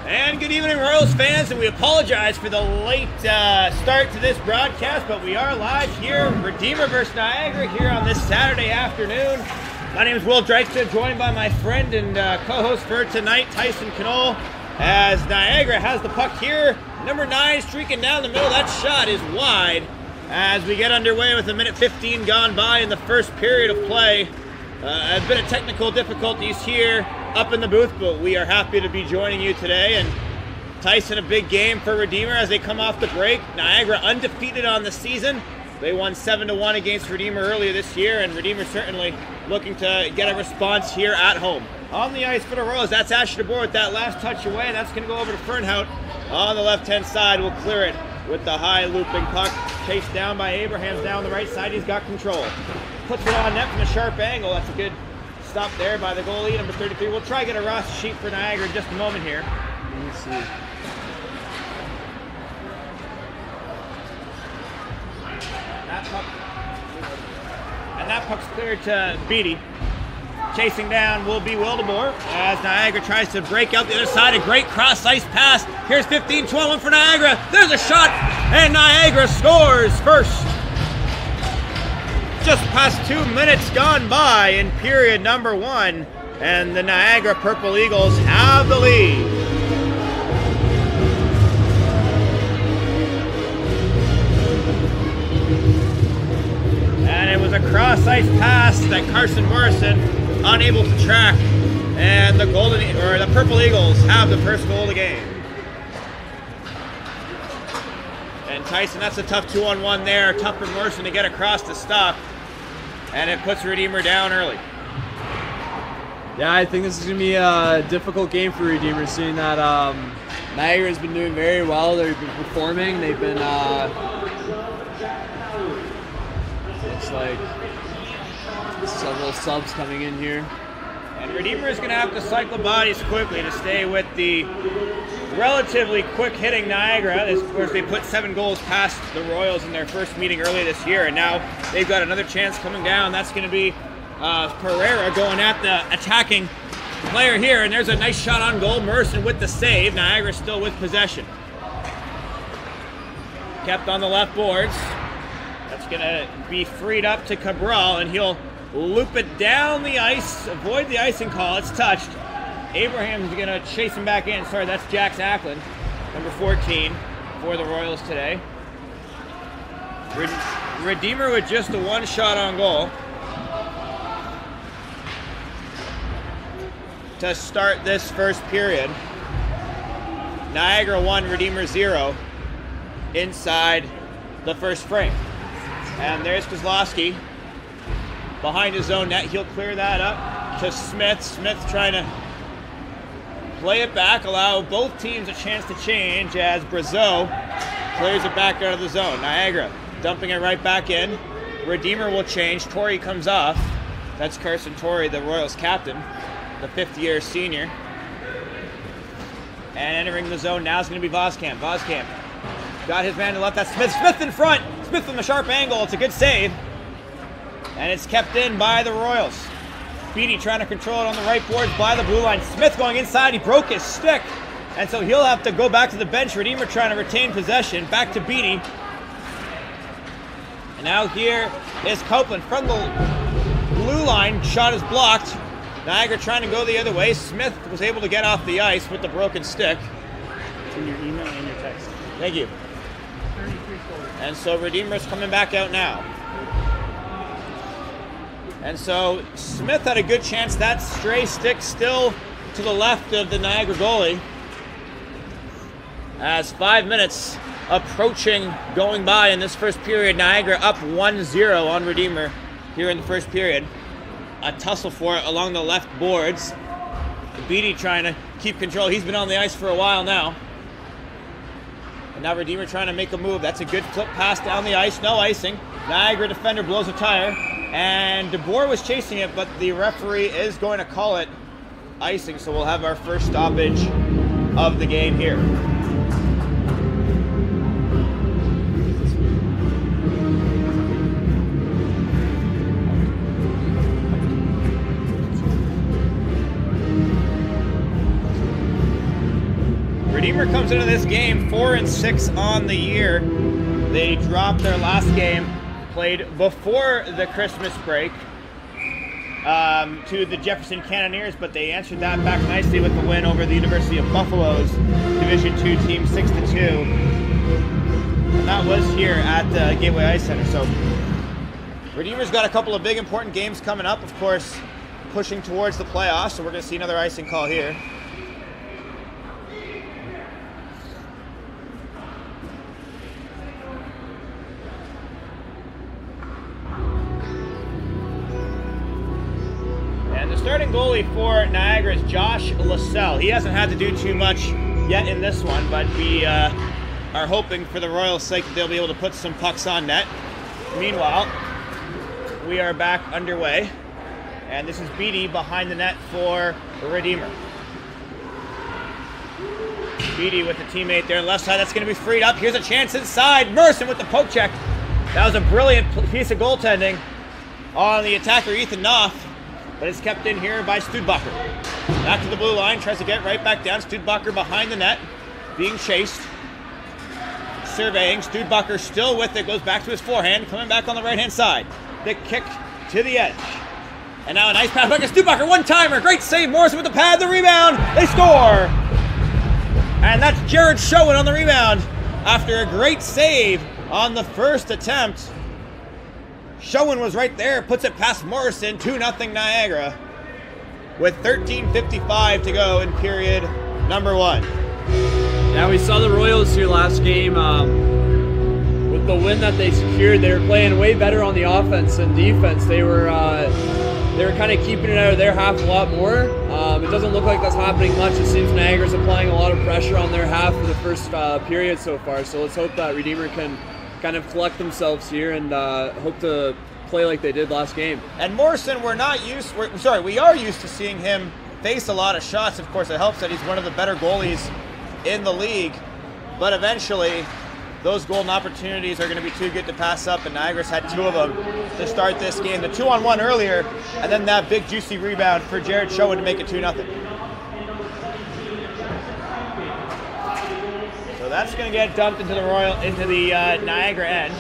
And good evening, Royals fans, and we apologize for the late start to this broadcast, but we are live here, Redeemer versus Niagara, here on this Saturday afternoon. My name is Will Dreichstad, joined by my friend and co-host for tonight, Tyson Knoll, as Niagara has the puck here. Number 9 streaking down the middle. That shot is wide as we get underway with a minute 15 gone by in the first period of play. A bit of technical difficulties here up in the booth, but we are happy to be joining you today. And Tyson, a big game for Redeemer as they come off the break. Niagara undefeated on the season. They won 7-1 against Redeemer earlier this year, and Redeemer certainly looking to get a response here at home. On the ice for the Royals, that's ACHA DeBoer with that last touch away, and that's going to go over to Fernhout on the left-hand side. We'll clear it with the high looping puck. Chased down by Abrahams down the right side. He's got control. Puts it on net from a sharp angle. That's a good stop there by the goalie, number 33. We'll try to get a roster sheet for Niagara in just a moment here. Let me see. That puck's cleared to Beatty. Chasing down will be Wildeboer as Niagara tries to break out the other side. A great cross-ice pass. Here's 15-21 for Niagara. There's a shot, and Niagara scores first. Just past 2 minutes gone by in period number 1, and the Niagara Purple Eagles have the lead. And it was a cross-ice pass that Carson Morrison unable to track, and the Purple Eagles have the first goal of the game. And Tyson, that's a tough 2-on-1 there. Tough for Morrison to get across to stop, and it puts Redeemer down early. Yeah, I think this is going to be a difficult game for Redeemer, seeing that Niagara has been doing very well. They've been performing. They've been, looks like several subs coming in here. And Redeemer is going to have to cycle bodies quickly to stay with the relatively quick-hitting Niagara. Of course, they put 7 goals past the Royals in their first meeting earlier this year, and now they've got another chance coming down. That's going to be Pereira going at the attacking player here, and there's a nice shot on goal. Merson with the save. Niagara still with possession. Kept on the left boards. That's going to be freed up to Cabral, and he'll loop it down the ice, avoid the icing call. It's touched. Abraham's going to chase him back in. Sorry, that's Jax Ackland, number 14 for the Royals today. Redeemer with just the 1 shot on goal to start this first period. Niagara 1, Redeemer 0 inside the first frame. And there's Kozlowski behind his own net. He'll clear that up to Smith. Smith trying to play it back, allow both teams a chance to change as Brazeau clears it back out of the zone. Niagara dumping it right back in. Redeemer will change. Torrey comes off. That's Carson Torrey, the Royals captain, the 5th-year senior. And entering the zone now is going to be Voskamp. Voskamp got his man to left. That's Smith. Smith in front. Smith from the sharp angle. It's a good save. And it's kept in by the Royals. Beatty trying to control it on the right boards by the blue line. Smith going inside. He broke his stick. And so he'll have to go back to the bench. Redeemer trying to retain possession. Back to Beatty. And now here is Copeland from the blue line. Shot is blocked. Niagara trying to go the other way. Smith was able to get off the ice with the broken stick. It's in your email and your text. Thank you. And so Redeemer's coming back out now. And so Smith had a good chance. That stray stick still to the left of the Niagara goalie. As 5 minutes approaching going by in this first period, Niagara up 1-0 on Redeemer here in the first period. A tussle for it along the left boards. Beatty trying to keep control. He's been on the ice for a while now. And now Redeemer trying to make a move. That's a good flip pass down the ice. No icing. Niagara defender blows a tire. And DeBoer was chasing it, but the referee is going to call it icing. So we'll have our first stoppage of the game here. Redeemer comes into this game 4-6 on the year. They dropped their last game, played before the Christmas break, to the Jefferson Cannoneers, but they answered that back nicely with the win over the University of Buffalo's Division II team 6-2. And that was here at the Gateway Ice Center. So Redeemer's got a couple of big important games coming up, of course, pushing towards the playoffs, so we're going to see another icing call here. And the starting goalie for Niagara is Josh LaSalle. He hasn't had to do too much yet in this one, but we are hoping for the Royals' sake that they'll be able to put some pucks on net. Meanwhile, we are back underway. And this is Beatty behind the net for Redeemer. Beatty with the teammate there on the left side. That's going to be freed up. Here's a chance inside. Merson with the poke check. That was a brilliant piece of goaltending on the attacker, Ethan Knopf. But it's kept in here by Studbacher. Back to the blue line. Tries to get right back down. Studbacher behind the net. Being chased. Surveying. Studbacher still with it. Goes back to his forehand. Coming back on the right-hand side. The kick to the edge. And now a nice pass back to Studbacher, one-timer, great save, Morrison with the pad, the rebound, they score! And that's Jared Schoen on the rebound after a great save on the first attempt. Schoen was right there, puts it past Morrison, 2-0 Niagara, with 13:55 to go in period number 1. Yeah, we saw the Royals here last game. With the win that they secured, they were playing way better on the offense and defense. They were kind of keeping it out of their half a lot more. It doesn't look like that's happening much. It seems Niagara's applying a lot of pressure on their half for the first period so far. So let's hope that Redeemer can kind of collect themselves here and hope to play like they did last game. And Morrison, we are used to seeing him face a lot of shots. Of course, it helps that he's one of the better goalies in the league. But eventually, those golden opportunities are going to be too good to pass up, and Niagara's had 2 of them to start this game. The 2-on-1 earlier, and then that big juicy rebound for Jared Schoen to make it 2-0. So that's going to get dumped into the Niagara end.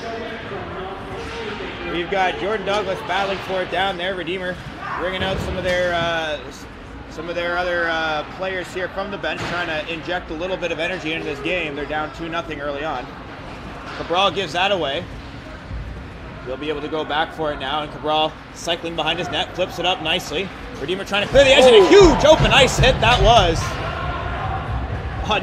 We've got Jordan Douglas battling for it down there. Redeemer bringing out some of their other players here from the bench, trying to inject a little bit of energy into this game. They're down 2-0 early on. Cabral gives that away. He'll be able to go back for it now, and Cabral cycling behind his net, flips it up nicely. Redeemer trying to clear the edge, and a huge open ice hit that was.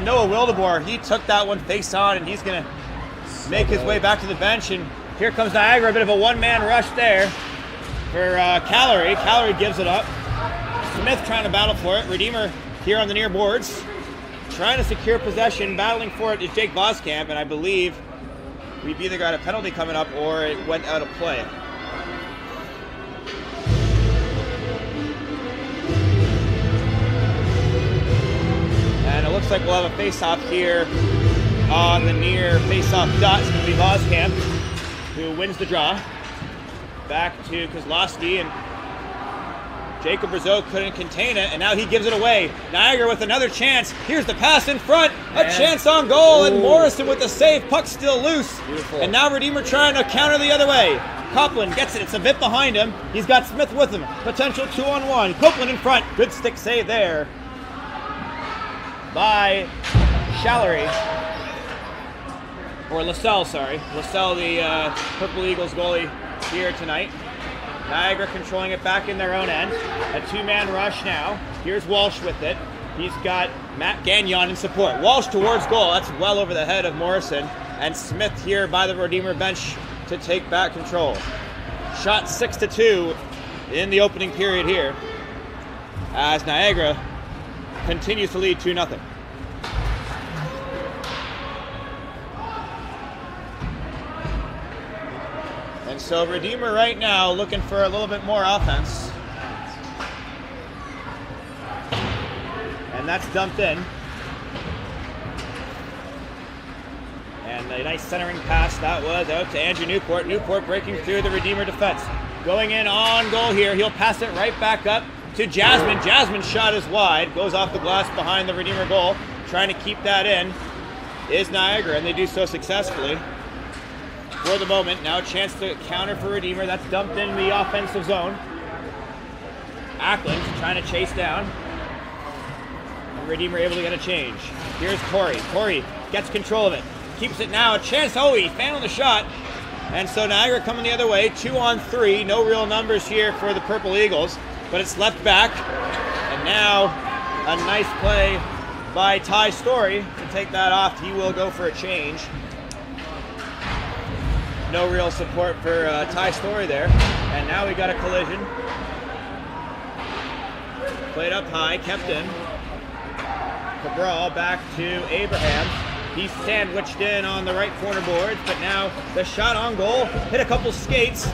Noah Wildeboer, he took that one face on, and he's going to make his way back to the bench, and here comes Niagara, a bit of a one-man rush there for Callery. Callery gives it up. Smith trying to battle for it. Redeemer here on the near boards, trying to secure possession. Battling for it is Jake Voskamp, and I believe we've either got a penalty coming up or it went out of play. And it looks like we'll have a face-off here on the near face-off dot. It's going to be Voskamp who wins the draw. Back to Kozlowski, and Jacob Rizzo couldn't contain it, and now he gives it away. Niagara with another chance. Here's the pass in front. A chance on goal, and Morrison with the save. Puck still loose. Beautiful. And now Redeemer trying to counter the other way. Copeland gets it. It's a bit behind him. He's got Smith with him. Potential 2-on-1. Copeland in front. Good stick save there by Callery. Or LaSalle, sorry. LaSalle, the Purple Eagles goalie here tonight. Niagara controlling it back in their own end. A 2-man rush now. Here's Walsh with it. He's got Matt Gagnon in support. Walsh towards goal. That's well over the head of Morrison. And Smith here by the Redeemer bench to take back control. Shot 6-2 in the opening period here, as Niagara continues to lead 2-0. And so Redeemer right now looking for a little bit more offense. And that's dumped in. And a nice centering pass that was out to Andrew Newport. Newport breaking through the Redeemer defense. Going in on goal here. He'll pass it right back up to Jasmine. Jasmine's shot is wide. Goes off the glass behind the Redeemer goal. trying to keep that in is Niagara, and they do so successfully. For the moment, now a chance to counter for Redeemer. That's dumped in the offensive zone. Ackland trying to chase down. And Redeemer able to get a change. Here's Corey. Corey gets control of it. Keeps it now. A chance. Oh, he found the shot. And so Niagara coming the other way. 2-on-3. No real numbers here for the Purple Eagles. But it's left back. And now a nice play by Ty Story to take that off. He will go for a change. No real support for Ty Story there. And now we got a collision. Played up high, kept in. Cabral back to Abraham. He's sandwiched in on the right corner boards, but now the shot on goal hit a couple skates.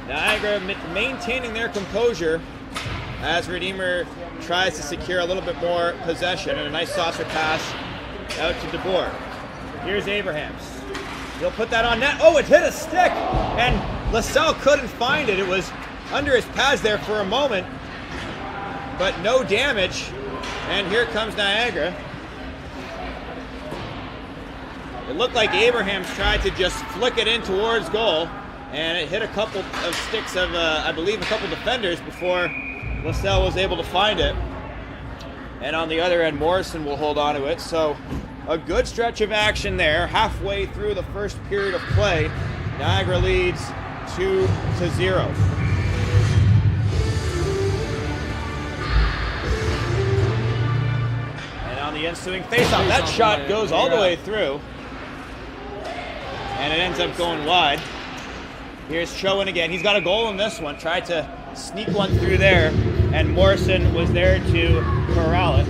Niagara maintaining their composure as Redeemer tries to secure a little bit more possession, and a nice saucer pass out to DeBoer. Here's Abrahams. He'll put that on net. Oh, it hit a stick, and LaSalle couldn't find it. It was under his pads there for a moment, but no damage. And here comes Niagara. It looked like Abrahams tried to just flick it in towards goal, and it hit a couple of sticks of, I believe, a couple defenders before LaSalle was able to find it. And on the other end, Morrison will hold on to it. So a good stretch of action there. Halfway through the first period of play, Niagara leads 2-0. The ensuing faceoff. That shot goes all the way through, and it ends up going wide. Here's Chowan again. He's got a goal in this one. Tried to sneak one through there, and Morrison was there to corral it.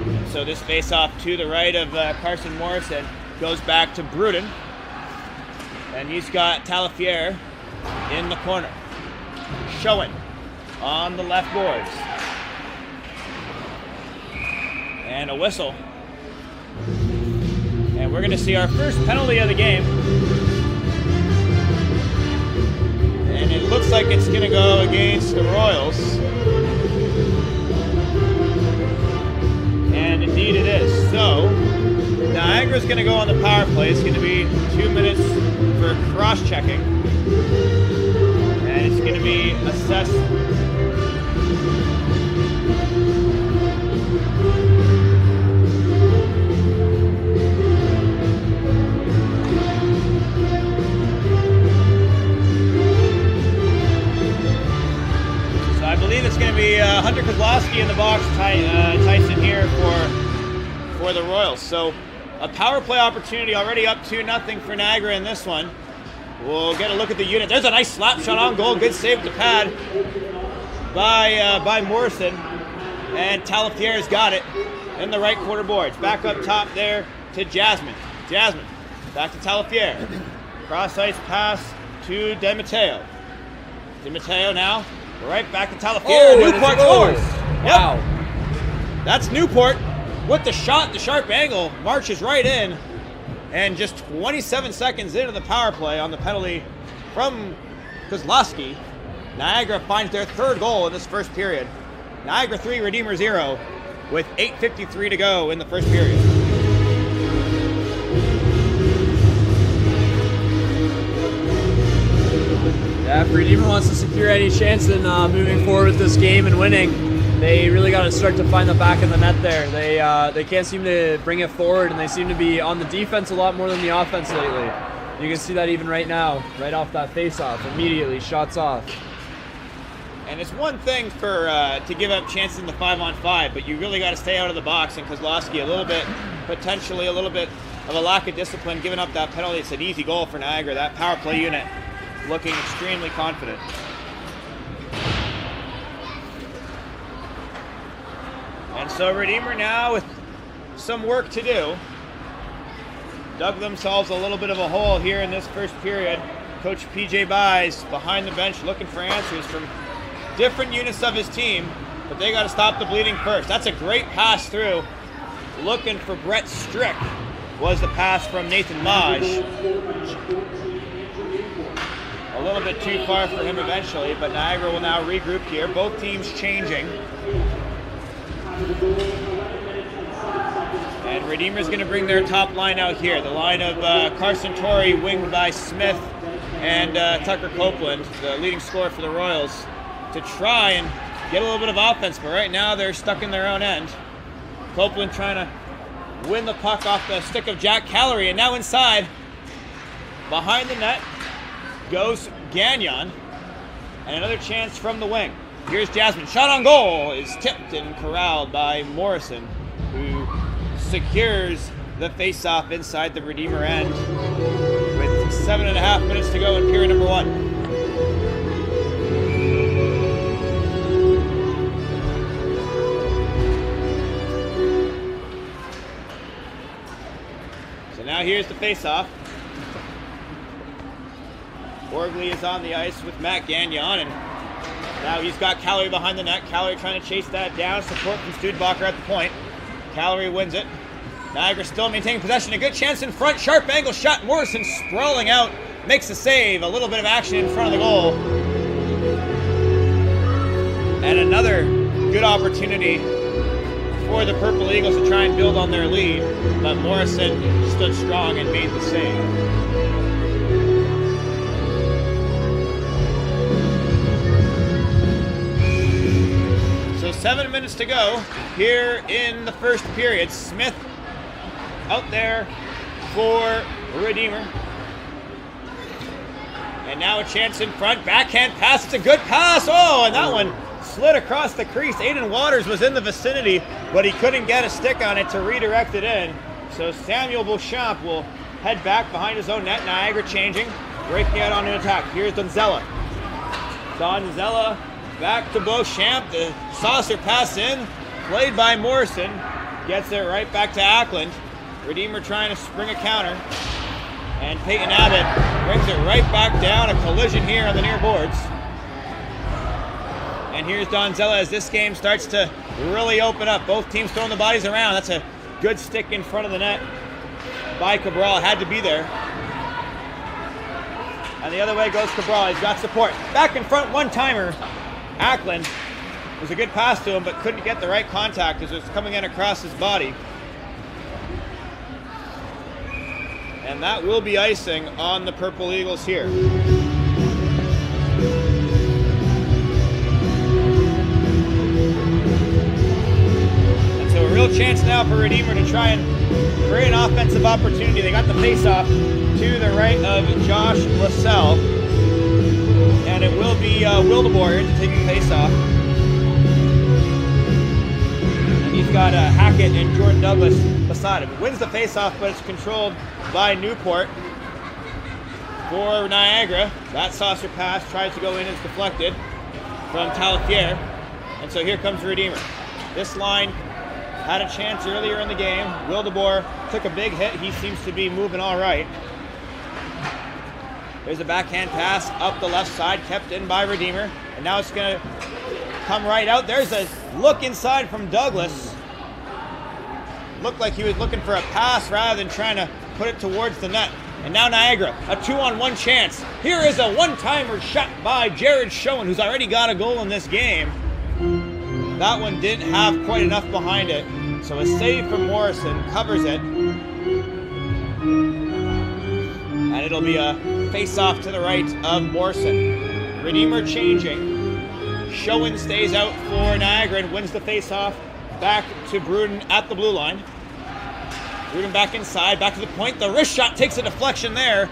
And so this faceoff to the right of Carson Morrison goes back to Bruden, and he's got Talafiere in the corner. Chowan on the left boards. And a whistle. And we're going to see our first penalty of the game. And it looks like it's going to go against the Royals. And indeed it is. So, Niagara's going to go on the power play. It's going to be 2 minutes for cross-checking. And it's going to be assessed. So I believe it's going to be Hunter Kozlowski in the box, Tyson here for the Royals. So a power play opportunity already up 2-0 for Niagara in this one. We'll get a look at the unit. There's a nice slap shot on goal. Good save with the pad by Morrison. And Talafiere's got it in the right quarter boards. Back up top there to Jasmine. Jasmine back to Talafiere. Cross ice pass to DeMatteo. DeMatteo now right back to Talafiere. Oh, Newport scores. Wow. Yep. That's Newport with the shot, the sharp angle, marches right in. And just 27 seconds into the power play on the penalty from Kozlowski, Niagara finds their third goal in this first period. Niagara 3, Redeemer 0, with 8:53 to go in the first period. Yeah, if Redeemer wants to secure any chance in moving forward with this game and winning, they really got to start to find the back of the net there. They can't seem to bring it forward, and they seem to be on the defense a lot more than the offense lately. You can see that even right now, right off that face-off, immediately, shots off. And it's one thing for to give up chances in the 5-on-5, but you really got to stay out of the box. And Kozlowski, potentially a little bit of a lack of discipline, giving up that penalty. It's an easy goal for Niagara. That power play unit looking extremely confident. And so Redeemer now with some work to do. Dug themselves a little bit of a hole here in this first period. Coach PJ Buys behind the bench looking for answers from different units of his team, but they got to stop the bleeding first. That's a great pass through. Looking for Brett Strick was the pass from Nathan Maj. A a little bit too far for him eventually, but Niagara will now regroup here. Both teams changing. And Redeemer's going to bring their top line out here. The line of Carson Torrey, winged by Smith and Tucker Copeland, the leading scorer for the Royals, to try and get a little bit of offense, but right now they're stuck in their own end. Copeland trying to win the puck off the stick of Jack Callery, and now inside, behind the net, goes Gagnon, and another chance from the wing. Here's Jasmine, shot on goal is tipped and corralled by Morrison, who secures the face-off inside the Redeemer end with 7.5 minutes to go in period number 1. So now here's the face-off. Borgley is on the ice with Matt Gagnon, and now he's got Callery behind the net. Callery trying to chase that down. Support from Studebaker at the point. Callery wins it. Niagara still maintaining possession. A good chance in front. Sharp angle shot. Morrison sprawling out. Makes a save. A little bit of action in front of the goal. And another good opportunity for the Purple Eagles to try and build on their lead. But Morrison stood strong and made the save. So 7 minutes to go here in the first period. Smith out there for Redeemer. And now a chance in front. Backhand pass. It's a good pass. Oh, and that one slid across the crease. Aiden Waters was in the vicinity, but he couldn't get a stick on it to redirect it in. So Samuel Beauchamp will head back behind his own net. Niagara changing, breaking out on an attack. Here's Donzella. Donzella back to Beauchamp. The saucer pass in, played by Morrison. Gets it right back to Ackland. Redeemer trying to spring a counter. And Peyton Abbott brings it right back down. A collision here on the near boards. And here's Donzella as this game starts to really open up. Both teams throwing the bodies around. That's a good stick in front of the net by Cabral. Had to be there. And the other way goes Cabral. He's got support. Back in front, one-timer. Ackland was a good pass to him, but couldn't get the right contact as it was coming in across his body. And that will be icing on the Purple Eagles here. And so a real chance now for Redeemer to try and create an offensive opportunity. They got the face-off to the right of Josh LaSalle. And it will be Wildeboer to take the face-off. And he's got Hackett and Jordan Douglas beside him. Wins the face-off, but it's controlled by Newport for Niagara. That saucer pass tries to go in, it's deflected from Talafiere. And so here comes Redeemer. This line had a chance earlier in the game. Wildeboer took a big hit. He seems to be moving all right. There's a backhand pass up the left side, kept in by Redeemer. And now it's going to come right out. There's a look inside from Douglas. Looked like he was looking for a pass rather than trying to put it towards the net. And now Niagara, a 2-on-1 chance. Here is a one-timer shot by Jared Schoen, who's already got a goal in this game. That one didn't have quite enough behind it. So a save from Morrison covers it. And it'll be a face-off to the right of Morrison. Redeemer changing. Schoen stays out for Niagara and wins the face-off back to Bruden at the blue line. Bruden back inside, back to the point. The wrist shot takes a deflection there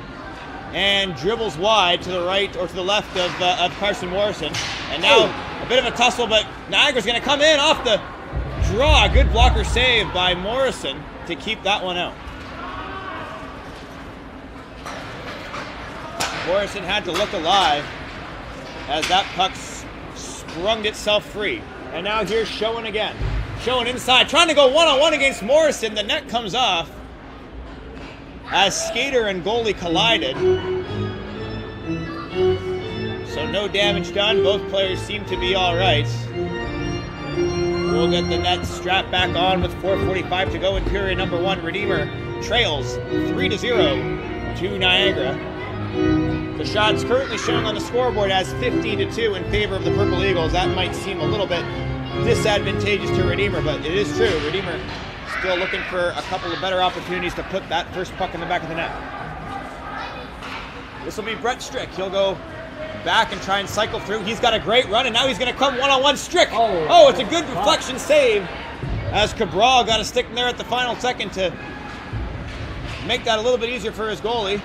and dribbles wide to the right or to the left of Carson Morrison. And now a bit of a tussle, but Niagara's going to come in off the draw. A good blocker save by Morrison to keep that one out. Morrison had to look alive as that puck sprung itself free. And now here's Schoen again. Schoen inside, trying to go one-on-one against Morrison. The net comes off as skater and goalie collided. So no damage done. Both players seem to be all right. We'll get the net strapped back on with 4:45 to go in period number 1. Redeemer trails 3-0 to Niagara. The shot's currently showing on the scoreboard as 50-2 in favor of the Purple Eagles. That might seem a little bit disadvantageous to Redeemer, but it is true. Redeemer still looking for a couple of better opportunities to put that first puck in the back of the net. This will be Brett Strick. He'll go back and try and cycle through. He's got a great run, and now he's going to come one-on-one. Strick. Oh, it's a good deflection save as Cabral got a stick in there at the final second to make that a little bit easier for his goalie.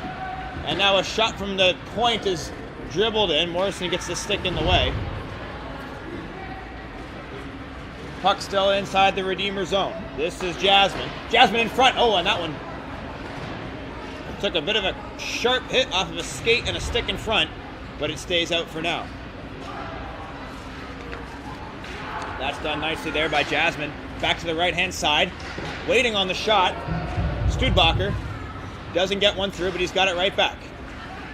And now a shot from the point is dribbled in. Morrison gets the stick in the way. Puck still inside the Redeemer zone. This is Jasmine. Jasmine in front. Oh, and that one took a bit of a sharp hit off of a skate and a stick in front, but it stays out for now. That's done nicely there by Jasmine. Back to the right-hand side. Waiting on the shot. Studbacher doesn't get one through, but he's got it right back.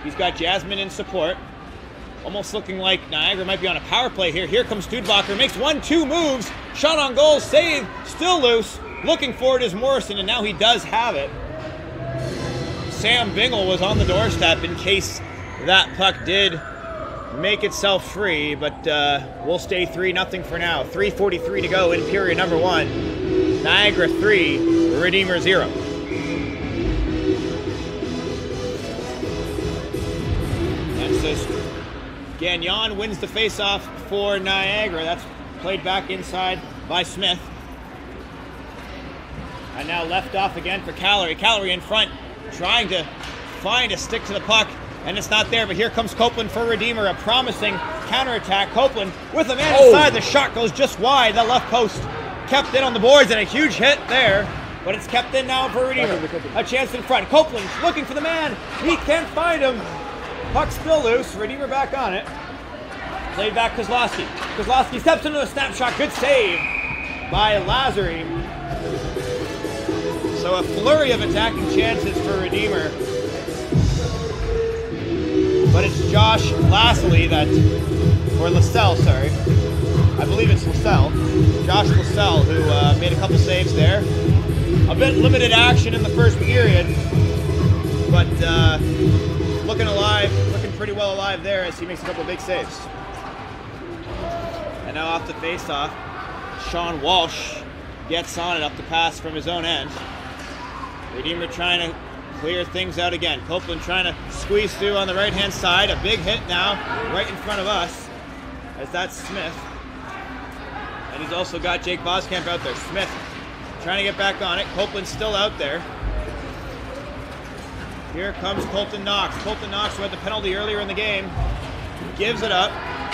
He's got Jasmine in support. Almost looking like Niagara might be on a power play here. Here comes Studbacher. Makes 1-2 moves. Shot on goal. Save. Still loose. Looking for it is Morrison, and now he does have it. Sam Bingle was on the doorstep in case that puck did make itself free, but we'll stay 3-0 for now. 3:43 to go in period number 1. Niagara 3, Redeemer 0. And so Gagnon wins the faceoff for Niagara. That's played back inside by Smith. And now left off again for Callery. Callery in front, trying to find a stick to the puck, and it's not there, but here comes Copeland for Redeemer, a promising counterattack. Copeland with a man inside, the shot goes just wide. The left post kept in on the boards, and a huge hit there, but it's kept in now for Redeemer. A chance in front. Copeland looking for the man. He can't find him. Puck still loose. Redeemer back on it. Played back Kozlowski. Kozlowski steps into the snapshot. Good save by Lazary. So a flurry of attacking chances for Redeemer. But it's Josh Lascelles or Lascelles, sorry. I believe it's Lascelles. Josh Lascelles who made a couple saves there. A bit limited action in the first period, but looking alive, looking pretty well alive there as he makes a couple of big saves. And now off the face-off, Sean Walsh gets on it up the pass from his own end. Redeemer trying to clear things out again. Copeland trying to squeeze through on the right-hand side. A big hit now right in front of us as that's Smith. And he's also got Jake Boskamp out there. Smith trying to get back on it. Copeland's still out there. Here comes Colton Knox. Colton Knox, who had the penalty earlier in the game, gives it up.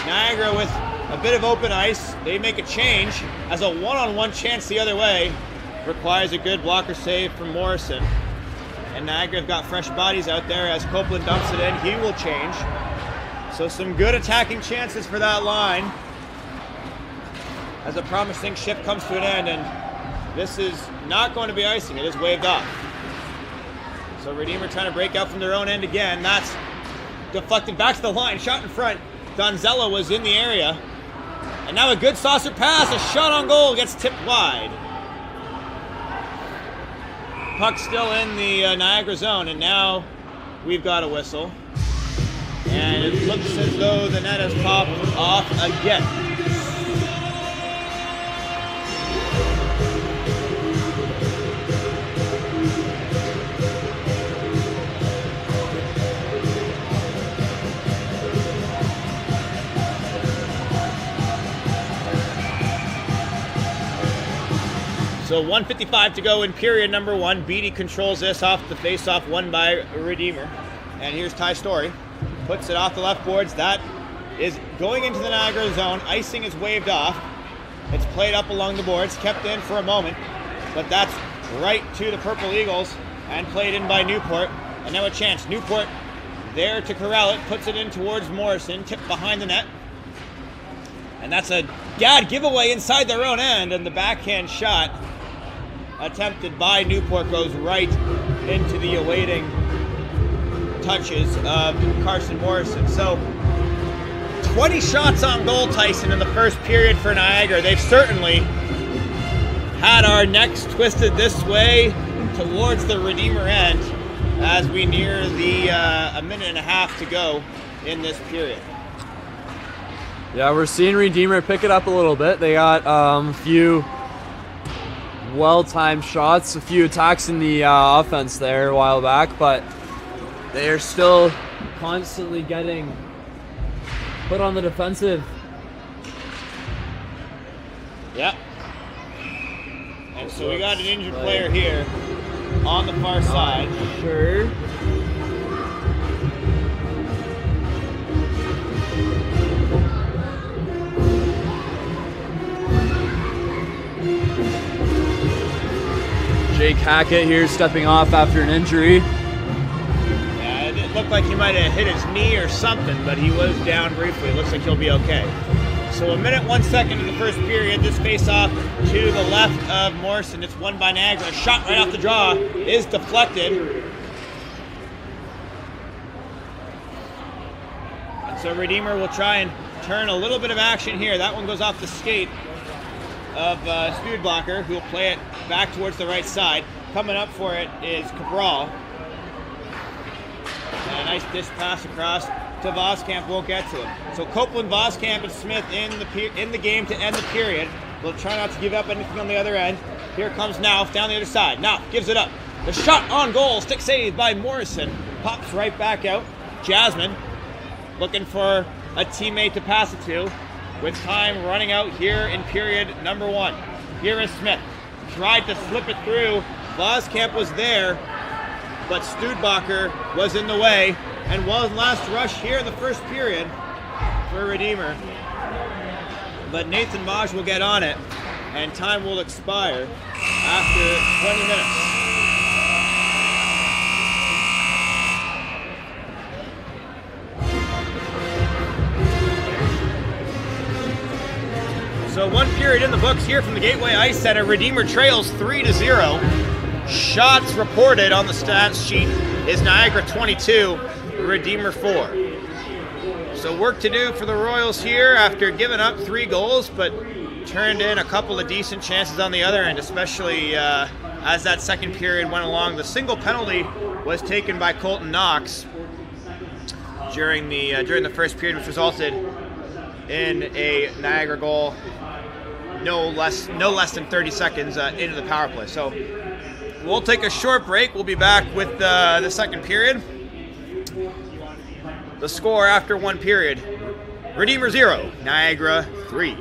Niagara with a bit of open ice. They make a change as a one-on-one chance the other way. Requires a good blocker save from Morrison. And Niagara have got fresh bodies out there as Copeland dumps it in. He will change. So some good attacking chances for that line as a promising shift comes to an end, and this is not going to be icing. It is waved off. So Redeemer trying to break out from their own end again. That's deflected back to the line. Shot in front. Donzella was in the area. And now a good saucer pass. A shot on goal gets tipped wide. Puck still in the Niagara zone, and now we've got a whistle. And it looks as though the net has popped off again. So 1:55 to go in period number 1. Beatty controls this off the face-off, won by Redeemer. And here's Ty Story. Puts it off the left boards. That is going into the Niagara zone. Icing is waved off. It's played up along the boards, kept in for a moment. But that's right to the Purple Eagles and played in by Newport. And now a chance. Newport there to corral it. Puts it in towards Morrison. Tipped behind the net. And that's a Gad giveaway inside their own end. And the backhand shot attempted by Newport goes right into the awaiting touches of Carson Morrison. So 20 shots on goal, Tyson, in the first period for Niagara. They've certainly had our necks twisted this way towards the Redeemer end. as we near the a minute and a half to go in this period. Yeah, we're seeing Redeemer pick it up a little bit. They got a few well-timed shots, a few attacks in the offense there a while back, but they are still constantly getting put on the defensive. Yep. And so we got an injured player here on the far side. Sure. Jake Hackett here stepping off after an injury. Yeah, it looked like he might have hit his knee or something, but he was down briefly. Looks like he'll be okay. So a minute, 1 second in the first period. This face-off to the left of Morrison. It's won by Niagara. A shot right off the draw is deflected. And so Redeemer will try and turn a little bit of action here. That one goes off the skate of Studblocker, who will play it back towards the right side. Coming up for it is Cabral. And a nice dish pass across to Voskamp, won't get to him. So Copeland, Voskamp, and Smith in the game to end the period. We'll try not to give up anything on the other end. Here comes Nauf down the other side. Nauf gives it up. The shot on goal, stick saved by Morrison. Pops right back out. Jasmine looking for a teammate to pass it to, with time running out here in period number 1. Here is Smith. Tried to slip it through. Voskamp was there, but Studbacher was in the way, and one last rush here in the first period for Redeemer. But Nathan Maj will get on it, and time will expire after 20 minutes. So 1 period in the books here from the Gateway Ice Center. Redeemer trails 3-0. Shots reported on the stats sheet is Niagara 22, Redeemer 4. So work to do for the Royals here after giving up 3 goals, but turned in a couple of decent chances on the other end, especially as that second period went along. The single penalty was taken by Colton Knox during the first period, which resulted in a Niagara goal no less than 30 seconds into the power play. So we'll take a short break. We'll be back with the second period. The score after 1 period: Redeemer 0, Niagara 3.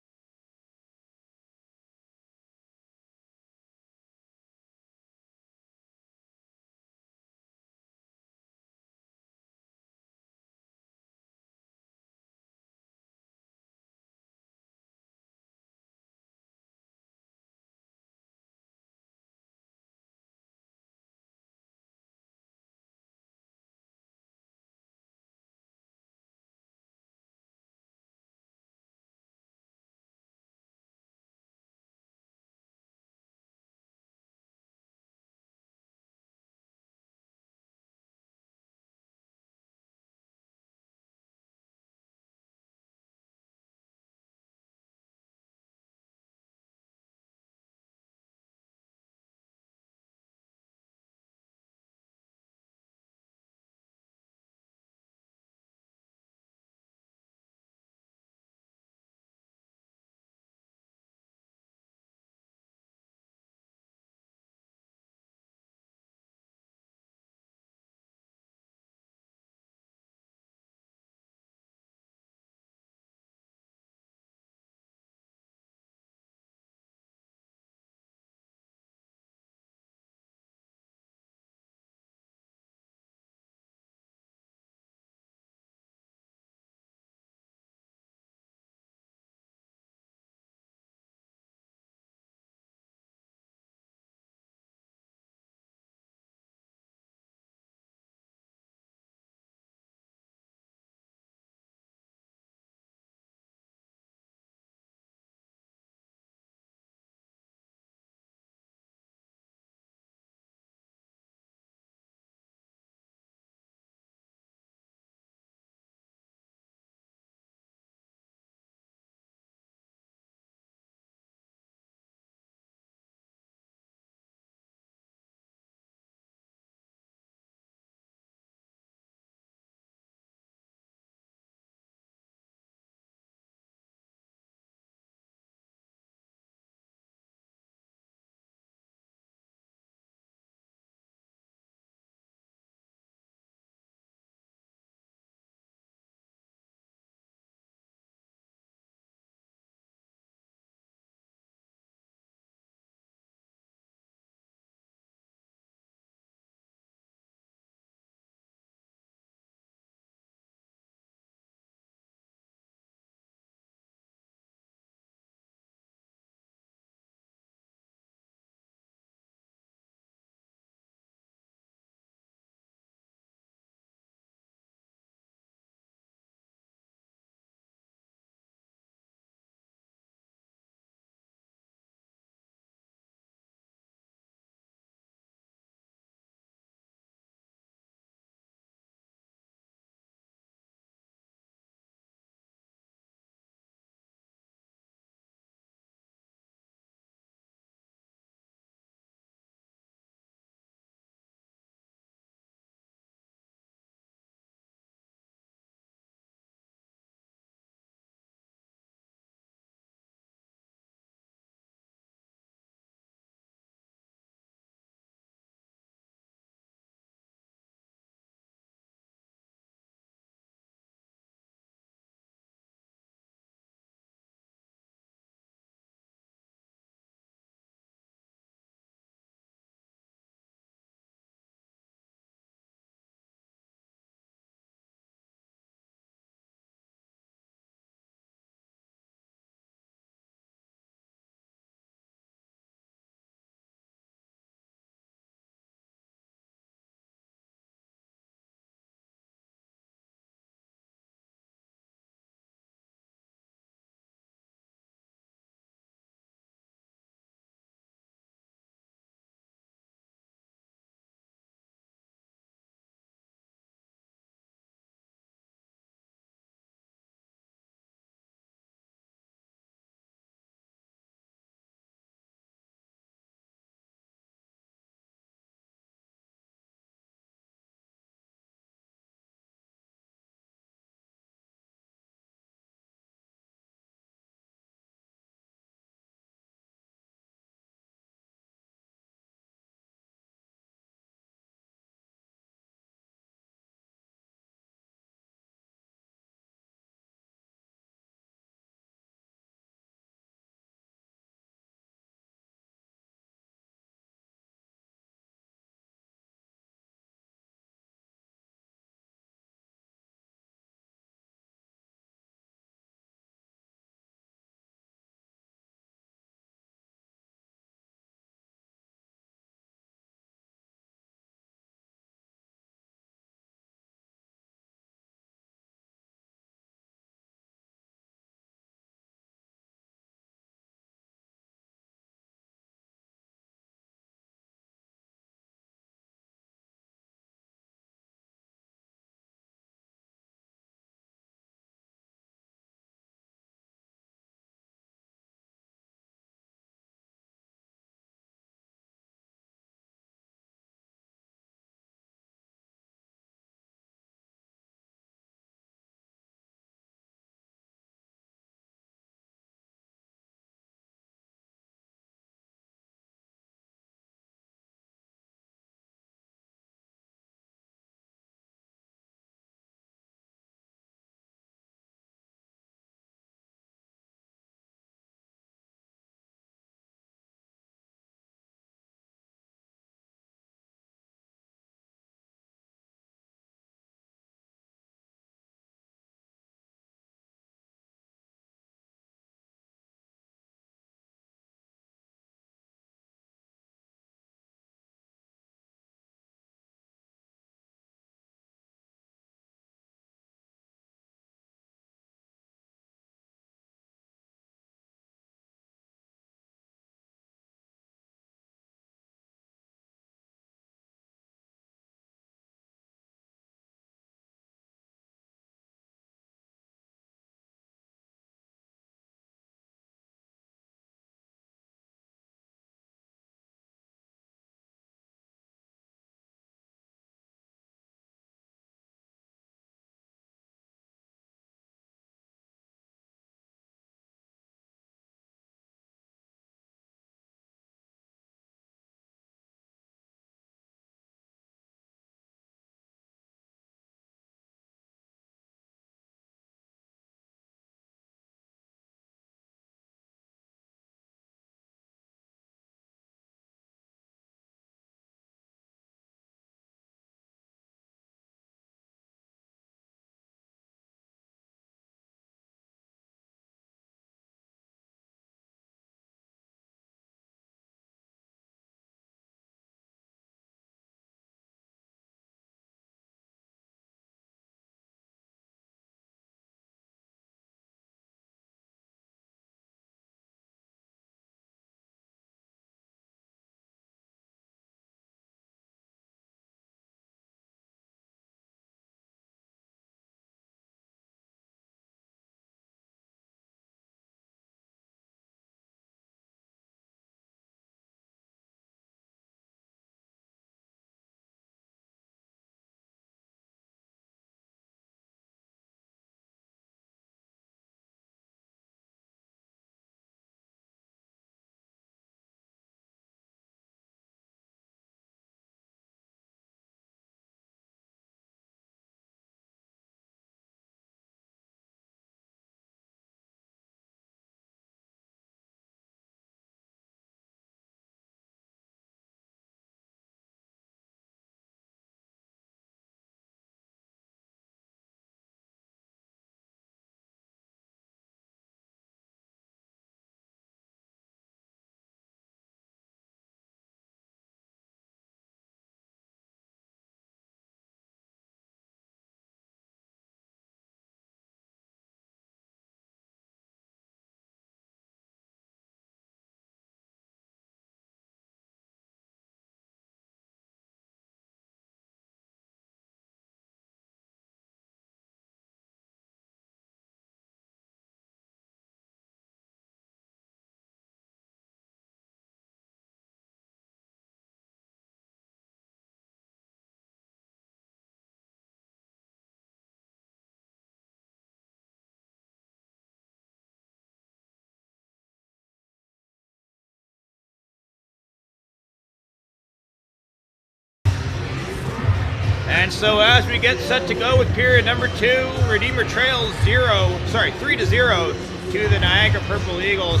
And so as we get set to go with period number 2, Redeemer trails 3-0 to the Niagara Purple Eagles.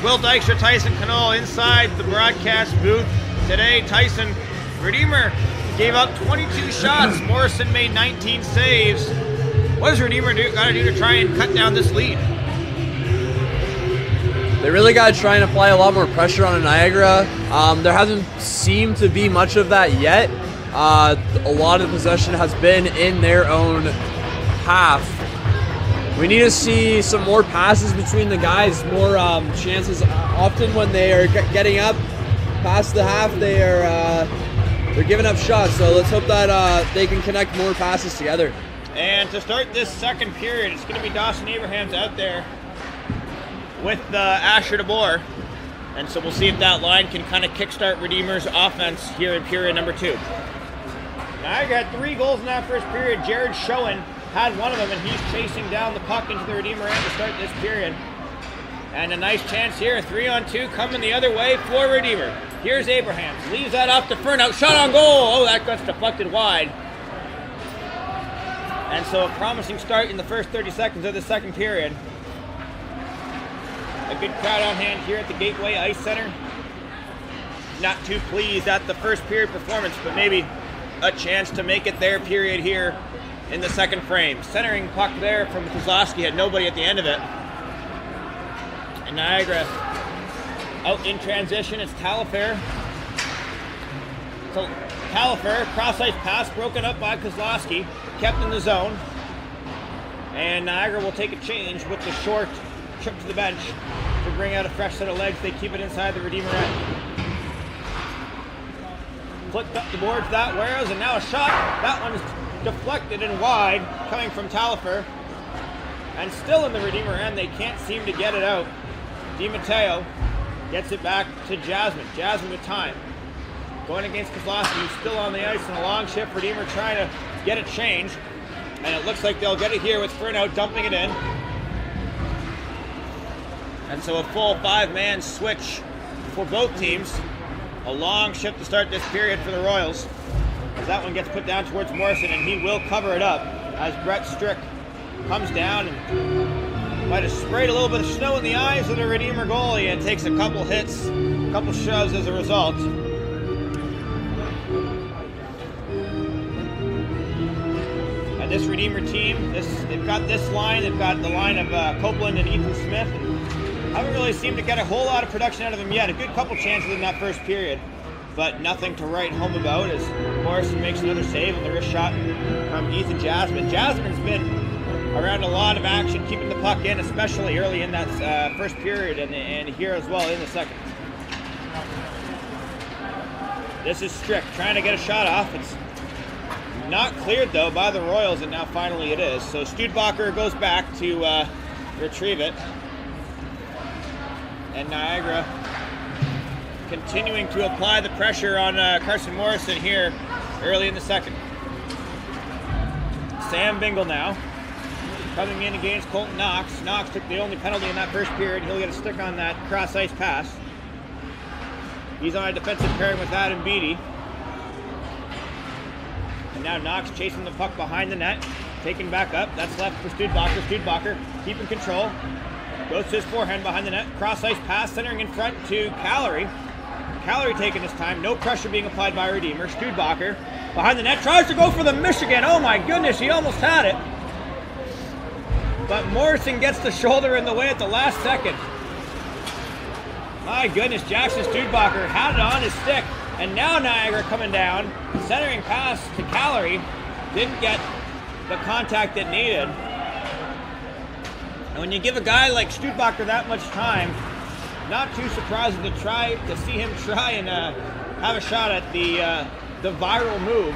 Will Dykstra, Tyson Canole inside the broadcast booth today. Tyson, Redeemer gave up 22 shots. Morrison made 19 saves. What does Redeemer got to do to try and cut down this lead? They really got to try and apply a lot more pressure on Niagara. There hasn't seemed to be much of that yet. A lot of the possession has been in their own half. We need to see some more passes between the guys, more chances. Often when they are getting up past the half, they're giving up shots. So let's hope that they can connect more passes together. And to start this second period, it's going to be Dawson Abrahams out there with ACHA DeBoer. And so we'll see if that line can kind of kickstart Redeemer's offense here in period number 2. Niagara had 3 goals in that first period. Jared Schoen had one of them, and he's chasing down the puck into the Redeemer end to start this period. And a nice chance here, 3-on-2 coming the other way for Redeemer. Here's Abrahams, leaves that off to Furnout, shot on goal. Oh, that gets deflected wide. And so a promising start in the first 30 seconds of the second period. A good crowd on hand here at the Gateway Ice Center. Not too pleased at the first period performance, but maybe a chance to make it their period here in the second frame. Centering puck there from Kozlowski, had nobody at the end of it. And Niagara out in transition, it's Taillefer. So Taillefer, cross-ice pass, broken up by Kozlowski, kept in the zone. And Niagara will take a change with the short trip to the bench to bring out a fresh set of legs. They keep it inside the Redeemer end. Flicked up the boards that Warehouse, and now a shot. That one is deflected and wide, coming from Taillefer. And still in the Redeemer end, they can't seem to get it out. DiMatteo gets it back to Jasmine. Jasmine with time. Going against Kozlowski, who's still on the ice in a long shift. Redeemer trying to get a change. And it looks like they'll get it here with Furnout dumping it in. And so a full 5-man switch for both teams. A long shift to start this period for the Royals. As that one gets put down towards Morrison, and he will cover it up as Brett Strick comes down and might have sprayed a little bit of snow in the eyes of the Redeemer goalie and takes a couple hits, a couple shoves as a result. And this Redeemer team, they've got this line, they've got the line of Copeland and Ethan Smith. Haven't really seemed to get a whole lot of production out of them yet. A good couple chances in that first period, but nothing to write home about as Morrison makes another save on the wrist shot from Ethan Jasmine. Jasmine's been around a lot of action, keeping the puck in, especially early in that first period and here as well in the second. This is Strick trying to get a shot off. It's not cleared though by the Royals, and now finally it is. So Studebaker goes back to retrieve it. And Niagara continuing to apply the pressure on Carson Morrison here early in the second. Sam Bingle now coming in against Colton Knox. Knox took the only penalty in that first period. He'll get a stick on that cross-ice pass. He's on a defensive pairing with Adam Beattie. And now Knox chasing the puck behind the net, taken back up. That's left for Studebaker. Studebaker keeping control. Goes to his forehand behind the net. Cross-ice pass, centering in front to Callery. Callery taking his time. No pressure being applied by Redeemer. Studebaker behind the net. Tries to go for the Michigan. Oh my goodness, he almost had it. But Morrison gets the shoulder in the way at the last second. My goodness, Jackson Studebaker had it on his stick. And now Niagara coming down. Centering pass to Callery. Didn't get the contact it needed. And when you give a guy like Studebaker that much time, not too surprising to see him try and have a shot at the viral move.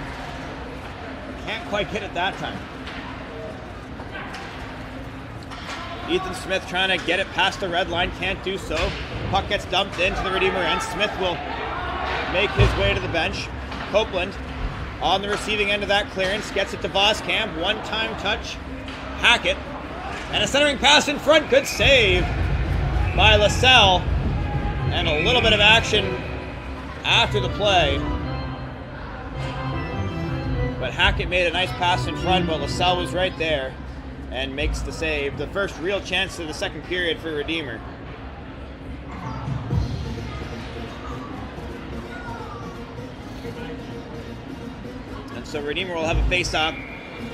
Can't quite get it that time. Ethan Smith trying to get it past the red line, can't do so. Puck gets dumped into the Redeemer end. Smith will make his way to the bench. Copeland on the receiving end of that clearance, gets it to Voskamp. One-time touch, Hackett. And a centering pass in front, good save by LaSalle. And a little bit of action after the play. But Hackett made a nice pass in front, but LaSalle was right there and makes the save. The first real chance of the second period for Redeemer. And so Redeemer will have a face-off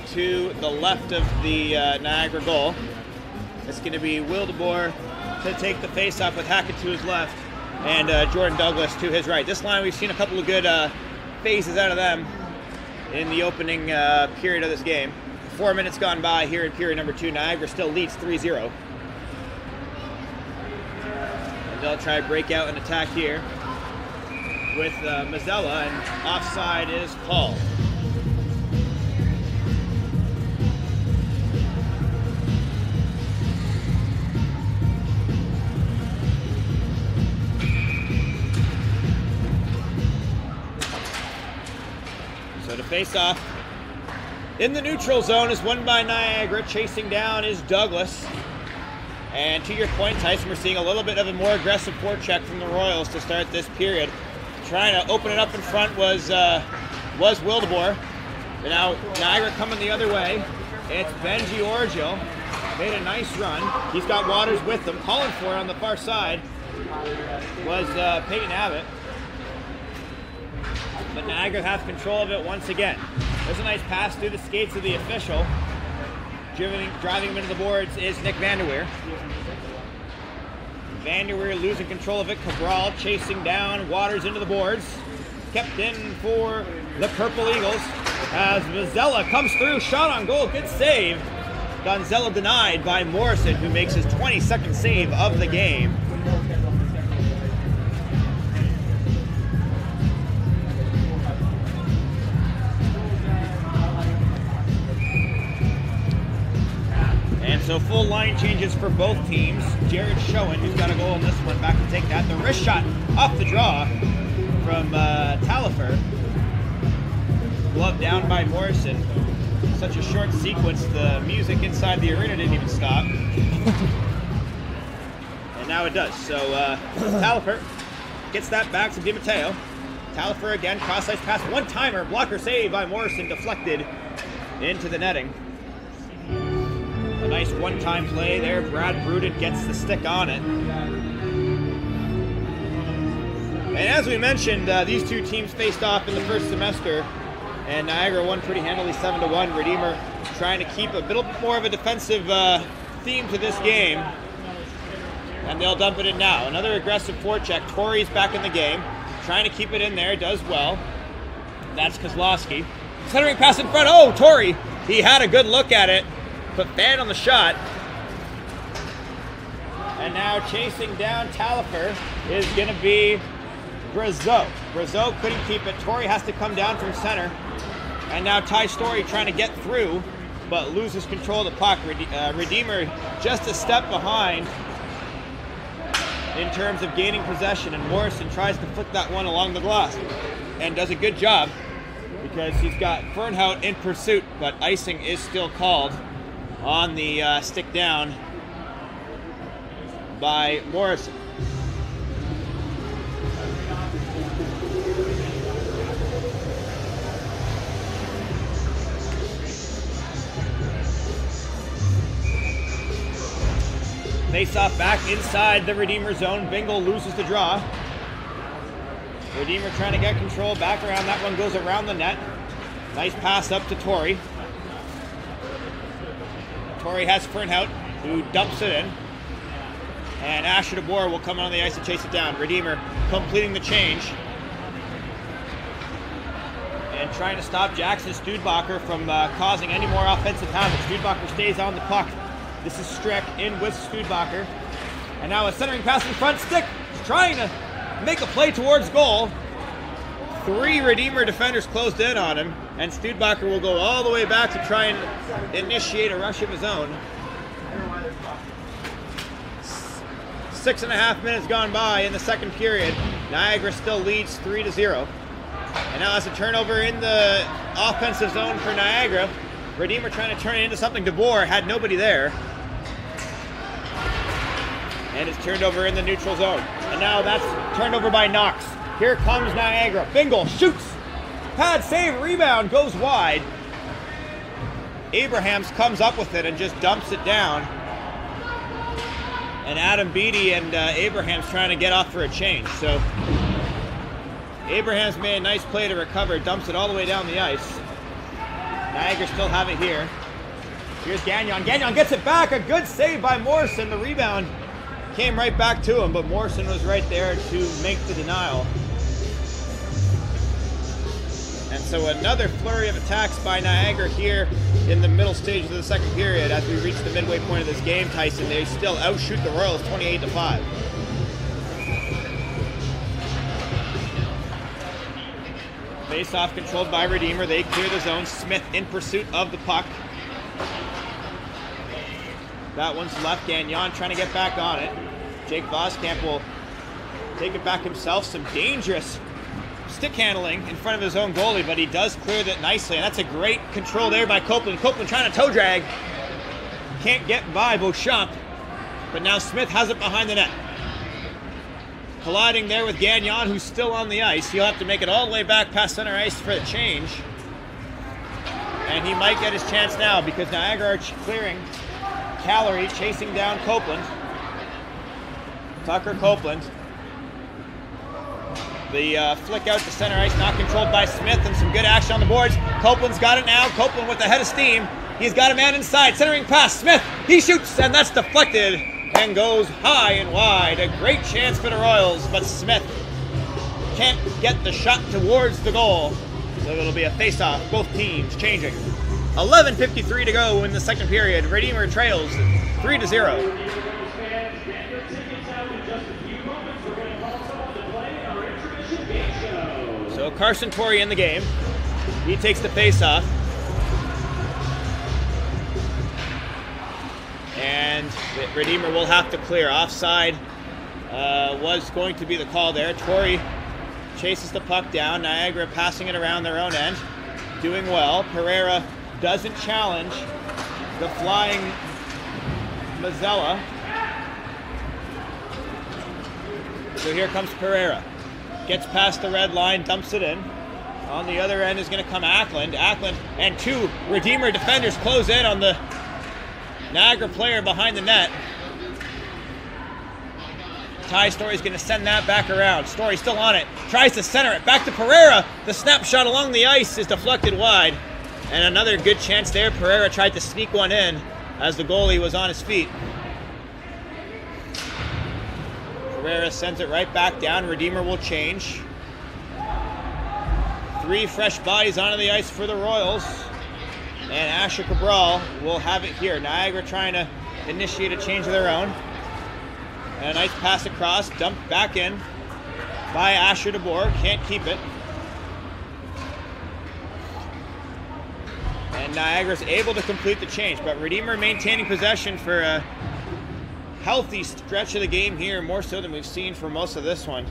to the left of the Niagara goal. It's going to be Will DeBoer to take the face-off with Hackett to his left and Jordan Douglas to his right. This line, we've seen a couple of good phases out of them in the opening period of this game. 4 minutes gone by here in period number 2. Niagara still leads 3-0. And they'll try to break out and attack here with Mazzella, and offside is called. So to face off in the neutral zone is won by Niagara. Chasing down is Douglas. And to your point, Tyson, we're seeing a little bit of a more aggressive forecheck from the Royals to start this period. Trying to open it up in front was Will DeBoer. And now Niagara coming the other way. It's Benji Orgel. Made a nice run. He's got Waters with him. Calling for it on the far side was Peyton Abbott. But Niagara has control of it once again. There's a nice pass through the skates of the official. Driving him into the boards is Nick Vanderweer. Vanderweer losing control of it. Cabral chasing down Waters into the boards. Kept in for the Purple Eagles as Mazzella comes through. Shot on goal. Good save. Gonzalo denied by Morrison, who makes his 22nd save of the game. And so full line changes for both teams. Jared Schoen, who's got a goal in this one, back to take that. The wrist shot off the draw from Talifer. Glove down by Morrison. Such a short sequence, the music inside the arena didn't even stop. And now it does. So Talifer gets that back to DiMatteo. Talifer again, cross-ice pass, one-timer, blocker save by Morrison, deflected into the netting. A nice one-time play there. Brad Bruden gets the stick on it. And as we mentioned, these two teams faced off in the first semester, and Niagara won pretty handily 7-1. Redeemer trying to keep a little bit more of a defensive theme to this game, and they'll dump it in now. Another aggressive forecheck. Torrey's back in the game, trying to keep it in there, does well. That's Kozlowski. Centering pass in front. Oh, Torrey! He had a good look at it. Put Fan on the shot. And now chasing down Talifer is going to be Brazeau. Brazeau couldn't keep it. Torrey has to come down from center. And now Ty Story trying to get through, but loses control of the puck. Redeemer just a step behind in terms of gaining possession, and Morrison tries to flick that one along the glass and does a good job because he's got Fernhout in pursuit, but icing is still called on the stick down by Morrison. Face-off back inside the Redeemer zone. Bingle loses the draw. Redeemer trying to get control back around. That one goes around the net. Nice pass up to Torrey. Torrey has Fernhout, who dumps it in. And Asher DeBoer will come on the ice to chase it down. Redeemer completing the change. And trying to stop Jackson Studebaker from causing any more offensive havoc. Studebaker stays on the puck. This is Strick in with Studebaker. And now a centering pass in front. Stick trying to make a play towards goal. 3 Redeemer defenders closed in on him. And Studebaker will go all the way back to try and initiate a rush of his own. 6.5 minutes gone by in the second period. Niagara still leads 3-0. And now has a turnover in the offensive zone for Niagara. Redeemer trying to turn it into something. DeBoer had nobody there. And it's turned over in the neutral zone. And now that's turned over by Knox. Here comes Niagara. Bingle shoots. pad save, rebound, goes wide. Abrahams comes up with it and just dumps it down. And Adam Beatty and Abrahams trying to get off for a change. So Abrahams made a nice play to recover, dumps it all the way down the ice. Niagara still have it here. Here's Gagnon. Gagnon gets it back. A good save by Morrison. The rebound came right back to him, but Morrison was right there to make the denial. And so another flurry of attacks by Niagara here in the middle stages of the second period. As we reach the midway point of this game, Tyson, they still outshoot the Royals 28-5. Face-off controlled by Redeemer. They clear the zone. Smith in pursuit of the puck. That one's left. Gagnon trying to get back on it. Jake Voskamp will take it back himself. Some dangerous stick handling in front of his own goalie, but he does clear that nicely. And that's a great control there by Copeland. Copeland trying to toe drag. Can't get by Beauchamp. But now Smith has it behind the net. Colliding there with Gagnon, who's still on the ice. He'll have to make it all the way back past center ice for the change. And he might get his chance now because Niagara are clearing. Callery chasing down Copeland. Tucker Copeland. The flick out to center ice, not controlled by Smith, and some good action on the boards. Copeland's got it now. Copeland with the head of steam. He's got a man inside. Centering pass. Smith, he shoots, and that's deflected and goes high and wide. A great chance for the Royals, but Smith can't get the shot towards the goal. So it'll be a face-off. Both teams changing. 11:53 to go in the second period. Redeemer trails 3-0. So Carson Torrey in the game. He takes the face-off. And Redeemer will have to clear. Offside was going to be the call there. Torrey chases the puck down. Niagara passing it around their own end. Doing well. Pereira doesn't challenge the flying Mazzella. So here comes Pereira. Gets past the red line, dumps it in. On the other end is going to come Ackland. Ackland and two Redeemer defenders close in on the Niagara player behind the net. Ty Story's going to send that back around. Story still on it. Tries to center it. Back to Pereira. The snapshot along the ice is deflected wide. And another good chance there. Pereira tried to sneak one in as the goalie was on his feet. Pereira sends it right back down. Redeemer will change. 3 fresh bodies onto the ice for the Royals. And ACHA Cabral will have it here. Niagara trying to initiate a change of their own. And a nice pass across, dumped back in by ACHA DeBoer. Can't keep it. And Niagara's able to complete the change, but Redeemer maintaining possession for a healthy stretch of the game here, more so than we've seen for most of this one.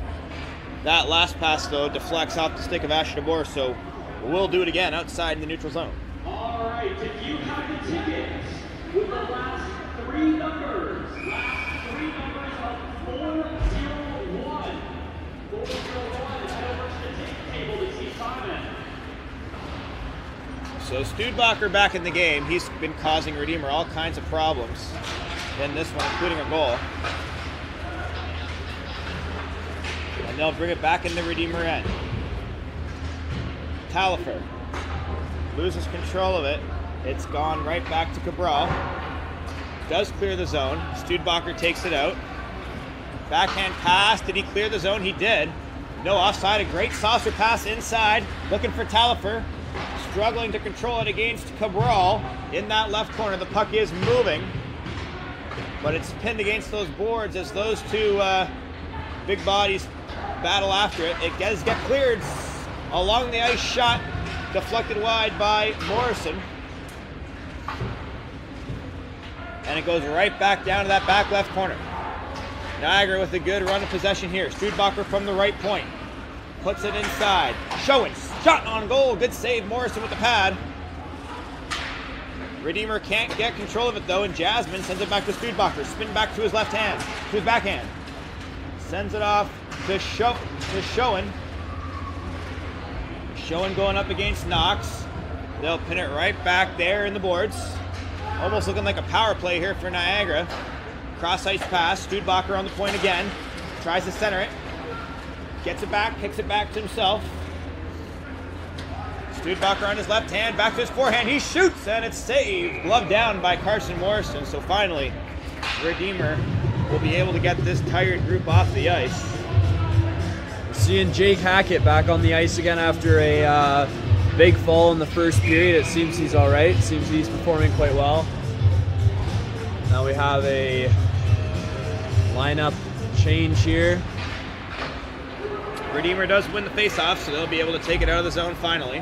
That last pass, though, deflects off the stick of ACHA DeBoer, so we'll do it again outside in the neutral zone. All right, if you have the tickets with the last 3 numbers of 401. 401, head over to the ticket table to see Simon. So Studbacher back in the game. He's been causing Redeemer all kinds of problems in this one, including a goal. And they'll bring it back in the Redeemer end. Talifer loses control of it. It's gone right back to Cabral. Does clear the zone. Studbacher takes it out. Backhand pass. Did he clear the zone? He did. No offside. A great saucer pass inside. Looking for Talifer. Struggling to control it against Cabral in that left corner. The puck is moving, but it's pinned against those boards as those two big bodies battle after it. It does get cleared along the ice, shot deflected wide by Morrison. And it goes right back down to that back left corner. Niagara with a good run of possession here. Studbacher from the right point. Puts it inside. Showing. Shot on goal. Good save. Morrison with the pad. Redeemer can't get control of it though, and Jasmine sends it back to Studbacher. Spin back to his left hand. To his backhand. Sends it off to Schoen. Showing going up against Knox. They'll pin it right back there in the boards. Almost looking like a power play here for Niagara. Cross ice pass. Studebacher on the point again. Tries to center it. Gets it back, kicks it back to himself. Studebacher on his left hand, back to his forehand. He shoots and it's saved. Glove down by Carson Morrison. So finally, Redeemer will be able to get this tired group off the ice. Seeing Jake Hackett back on the ice again after a big fall in the first period. It seems he's all right. It seems he's performing quite well. Now we have a lineup change here. Redeemer does win the faceoff, so they'll be able to take it out of the zone finally.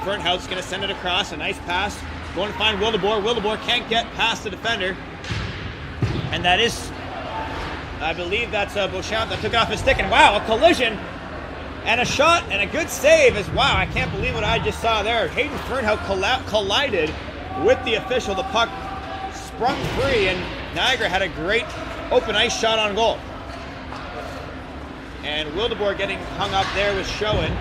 Fernhout's going to send it across. A nice pass. Going to find Wildeboer. Wildeboer can't get past the defender. And that is, I believe that's Beauchamp that took it off his stick. And wow, a collision and a shot and a good save as wow. I can't believe what I just saw there. Hayden Fernhout collided with the official. The puck sprung free and Niagara had a great open ice shot on goal. And Wildeboer getting hung up there with Schoen.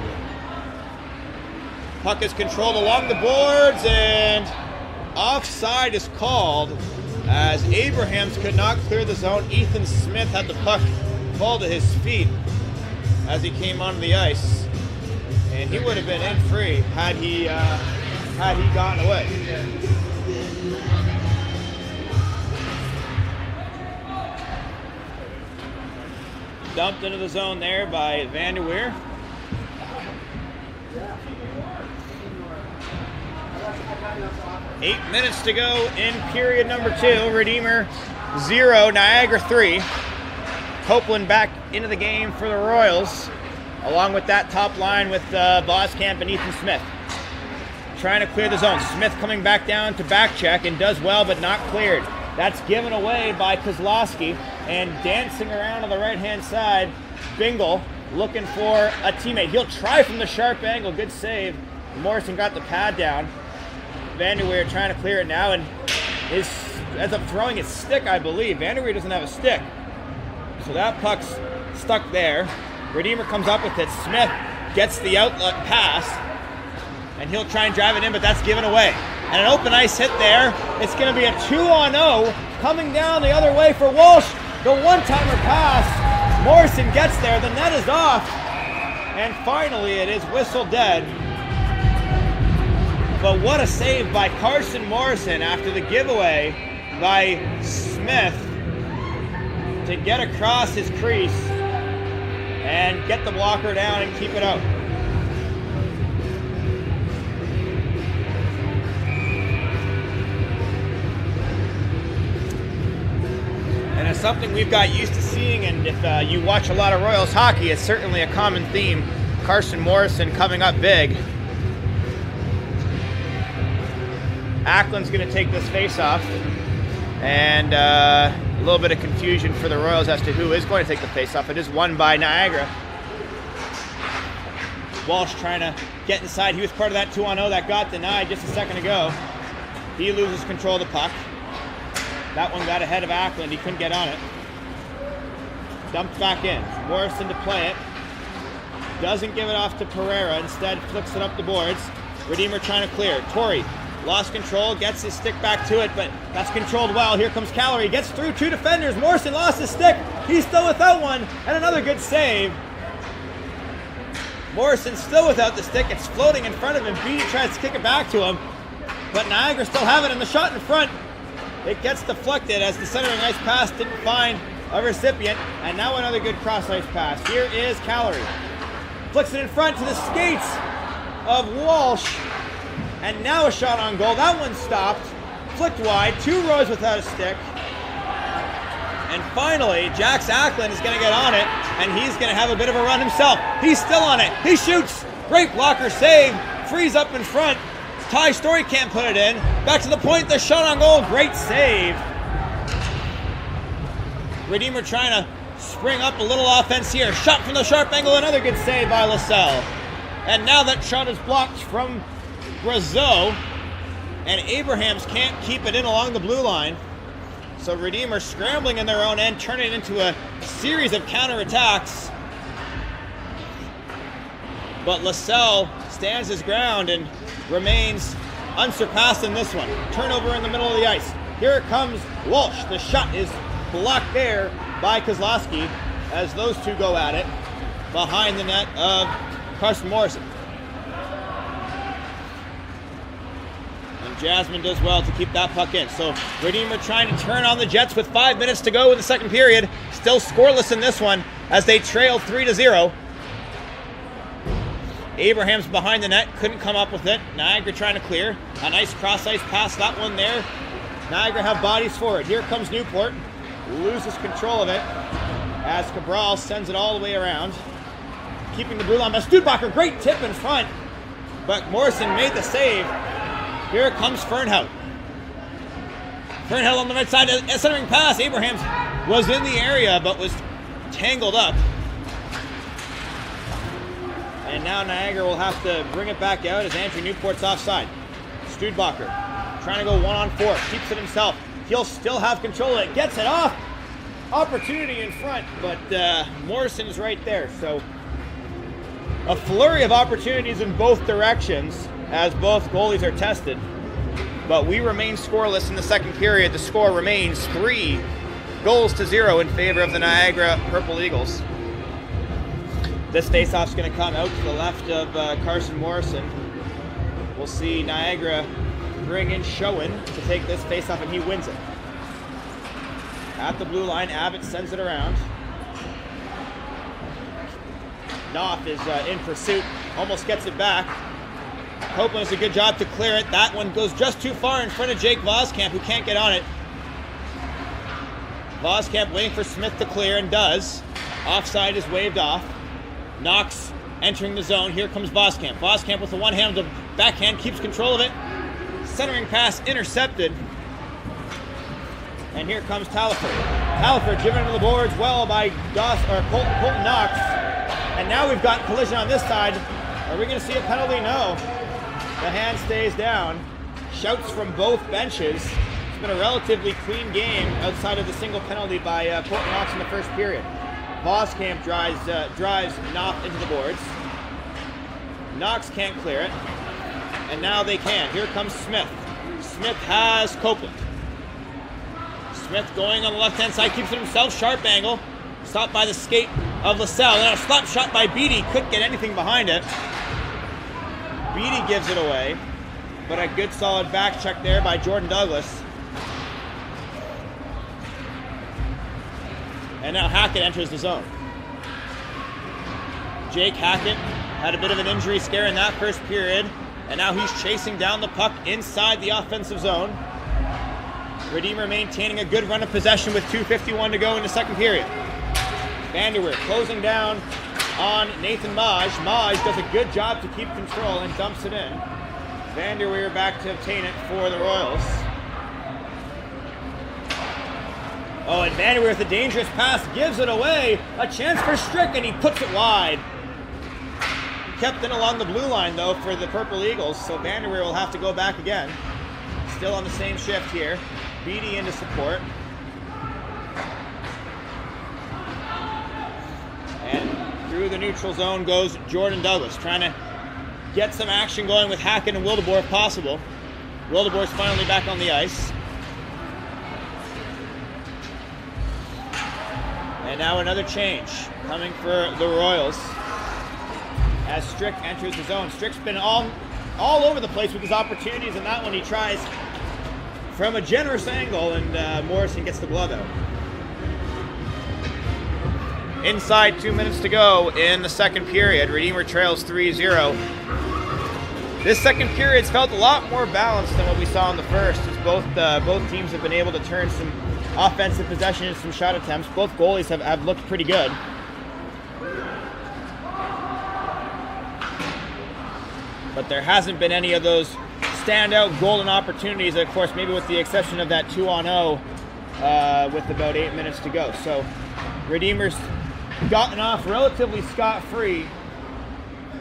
Puck is controlled along the boards and offside is called as Abrahams could not clear the zone. Ethan Smith had the puck fall to his feet as he came onto the ice. And he would have been in free had he gotten away. Dumped into the zone there by Van der Weer. Eight minutes to go in period number 2. Redeemer 0, Niagara 3. Copeland back into the game for the Royals, along with that top line with Voskamp and Ethan Smith. Trying to clear the zone. Smith coming back down to back check and does well, but not cleared. That's given away by Kozlowski, and dancing around on the right-hand side, Bingle looking for a teammate. He'll try from the sharp angle. Good save. Morrison got the pad down. Van der Weer trying to clear it now, and ends up throwing his stick, I believe. Van der Weer doesn't have a stick. So that puck's stuck there. Redeemer comes up with it. Smith gets the outlet pass, and he'll try and drive it in, but that's given away. And an open ice hit there. It's going to be a 2-on-0 coming down the other way for Walsh. The one-timer pass. Morrison gets there. The net is off. And finally, it is whistle dead. But what a save by Carson Morrison after the giveaway by Smith to get across his crease and get the blocker down and keep it out. And it's something we've got used to seeing, and if you watch a lot of Royals hockey, it's certainly a common theme. Carson Morrison coming up big. Ackland's going to take this face-off, and a little bit of confusion for the Royals as to who is going to take the face-off. It is won by Niagara. Walsh trying to get inside. He was part of that 2-on-0 that got denied just a second ago. He loses control of the puck. That one got ahead of Ackland. He couldn't get on it. Dumped back in. Morrison to play it. Doesn't give it off to Pereira. Instead, flicks it up the boards. Redeemer trying to clear. Torrey lost control, gets his stick back to it, but that's controlled well. Here comes Callery, gets through 2 defenders. Morrison lost his stick. He's still without one, and another good save. Morrison still without the stick. It's floating in front of him. Beatty tries to kick it back to him, but Niagara still have it, and the shot in front, it gets deflected as the centering ice pass didn't find a recipient, and now another good cross ice pass. Here is Callery. Flicks it in front to the skates of Walsh. And now a shot on goal. That one stopped. Flicked wide. 2 rows without a stick. And finally, Jax Ackland is going to get on it. And he's going to have a bit of a run himself. He's still on it. He shoots. Great blocker save. Frees up in front. Ty Story can't put it in. Back to the point. The shot on goal. Great save. Redeemer trying to spring up a little offense here. Shot from the sharp angle. Another good save by LaSalle. And now that shot is blocked from Brazeau, and Abrahams can't keep it in along the blue line. So Redeemer scrambling in their own end, turning it into a series of counterattacks. but LaSalle stands his ground and remains unsurpassed in this one. Turnover in the middle of the ice. Here comes Walsh. The shot is blocked there by Kozlowski as those two go at it behind the net of Carson Morrison. And Jasmine does well to keep that puck in. So Redeemer trying to turn on the Jets with 5 minutes to go in the second period. Still scoreless in this one as they trail 3-0. Abraham's behind the net, couldn't come up with it. Niagara trying to clear. A nice cross-ice pass, that one there. Niagara have bodies forward. Here comes Newport. Loses control of it as Cabral sends it all the way around. Keeping the blue line by Studebaker. Great tip in front. But Morrison made the save. Here comes Fernhout. Fernhout on the right side. A centering pass. Abrahams was in the area but was tangled up. And now Niagara will have to bring it back out as Andrew Newport's offside. Studebaker trying to go 1-on-4. Keeps it himself. He'll still have control of it. Gets it off. Opportunity in front, but Morrison is right there. So a flurry of opportunities in both directions as both goalies are tested. But we remain scoreless in the second period. The score remains 3-0 in favor of the Niagara Purple Eagles. This faceoff's going to come out to the left of Carson Morrison. We'll see Niagara bring in Schoen to take this faceoff, and he wins it. At the blue line, Abbott sends it around. Knopf is in pursuit, almost gets it back. Copeland does a good job to clear it. That one goes just too far in front of Jake Voskamp, who can't get on it. Voskamp waiting for Smith to clear, and does. Offside is waved off. Knox entering the zone. Here comes Voskamp. Voskamp with a one-handed backhand, keeps control of it. Centering pass intercepted. And here comes Taliford. Taliford given to the boards well by Colton Knox. And now we've got collision on this side. Are we going to see a penalty? No. The hand stays down. Shouts from both benches. It's been a relatively clean game outside of the single penalty by Colton Knox in the first period. Voskamp drives Knopf into the boards. Knox can't clear it. And now they can. Here comes Smith. Smith has Copeland. Smith going on the left-hand side, keeps it himself, sharp angle. Stopped by the skate of LaSalle. And a slap shot by Beattie. Couldn't get anything behind it. Beattie gives it away. But a good solid back check there by Jordan Douglas. And now Hackett enters the zone. Jake Hackett had a bit of an injury scare in that first period. And now he's chasing down the puck inside the offensive zone. Redeemer maintaining a good run of possession with 2:51 to go in the second period. Vanderweer closing down on Nathan Maj. Maj does a good job to keep control and dumps it in. Vanderweer back to obtain it for the Royals. Oh, and Vanderweer with a dangerous pass gives it away. A chance for Strick, and he puts it wide. Kept in along the blue line, though, for the Purple Eagles, so Vanderweer will have to go back again. Still on the same shift here. Beattie into support. And through the neutral zone goes Jordan Douglas, trying to get some action going with Hackett and Wildeboer if possible. Wildebor's finally back on the ice. And now another change coming for the Royals as Strick enters the zone. Strick's been all over the place with his opportunities, and that one he tries from a generous angle, and Morrison gets the glove out. Inside 2 minutes to go in the second period. Redeemer trails 3-0. This second period's felt a lot more balanced than what we saw in the first, as both teams have been able to turn some offensive possession and some shot attempts. Both goalies have looked pretty good. But there hasn't been any of those standout golden opportunities, of course, maybe with the exception of that 2-on-0 with about 8 minutes to go. So Redeemer's gotten off relatively scot-free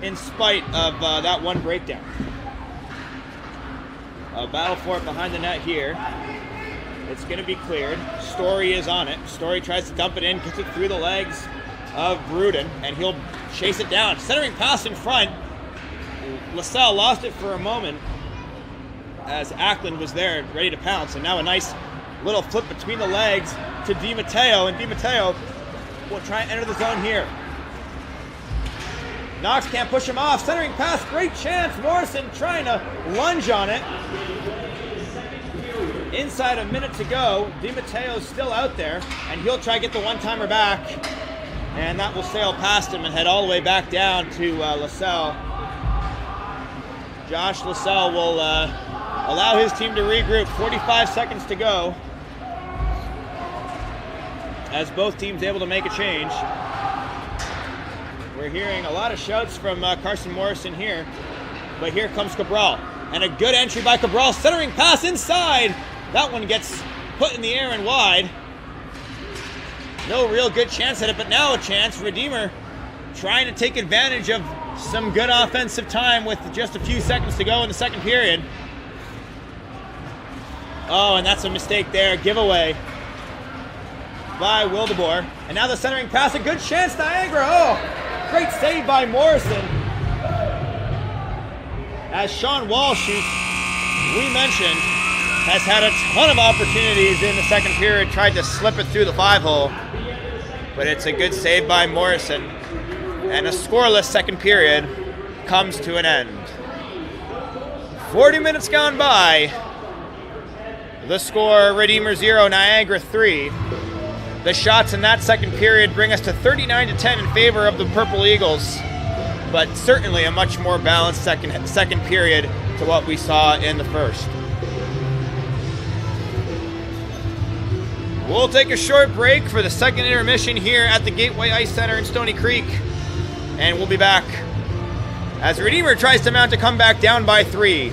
in spite of that one breakdown. A battle for it behind the net here. It's going to be cleared. Story is on it. Story tries to dump it in, gets it through the legs of Bruden, and he'll chase it down. Centering pass in front. LaSalle lost it for a moment as Ackland was there ready to pounce, and now a nice little flip between the legs to DiMatteo, and DiMatteo will try and enter the zone here. Knox can't push him off. Centering pass, great chance. Morrison trying to lunge on it. Inside a minute to go. DiMatteo's still out there, and he'll try to get the one-timer back, and that will sail past him and head all the way back down to LaSalle. Josh LaSalle will allow his team to regroup. 45 seconds to go as both teams able to make a change. We're hearing a lot of shouts from Carson Morrison here, but here comes Cabral, and a good entry by Cabral. Centering pass inside. That one gets put in the air and wide. No real good chance at it, but now a chance. Redeemer trying to take advantage of some good offensive time with just a few seconds to go in the second period. Oh, and that's a mistake there. Giveaway by Wildeboer. And now the centering pass, a good chance, Niagara. Oh, great save by Morrison. As Sean Walsh, who we mentioned, has had a ton of opportunities in the second period, tried to slip it through the 5-hole. But it's a good save by Morrison. And a scoreless second period comes to an end. 40 minutes gone by. The score, Redeemer 0, Niagara 3. The shots in that second period bring us to 39-10 in favor of the Purple Eagles, but certainly a much more balanced second period to what we saw in the first. We'll take a short break for the second intermission here at the Gateway Ice Center in Stony Creek, and we'll be back as Redeemer tries to mount a comeback down by 3.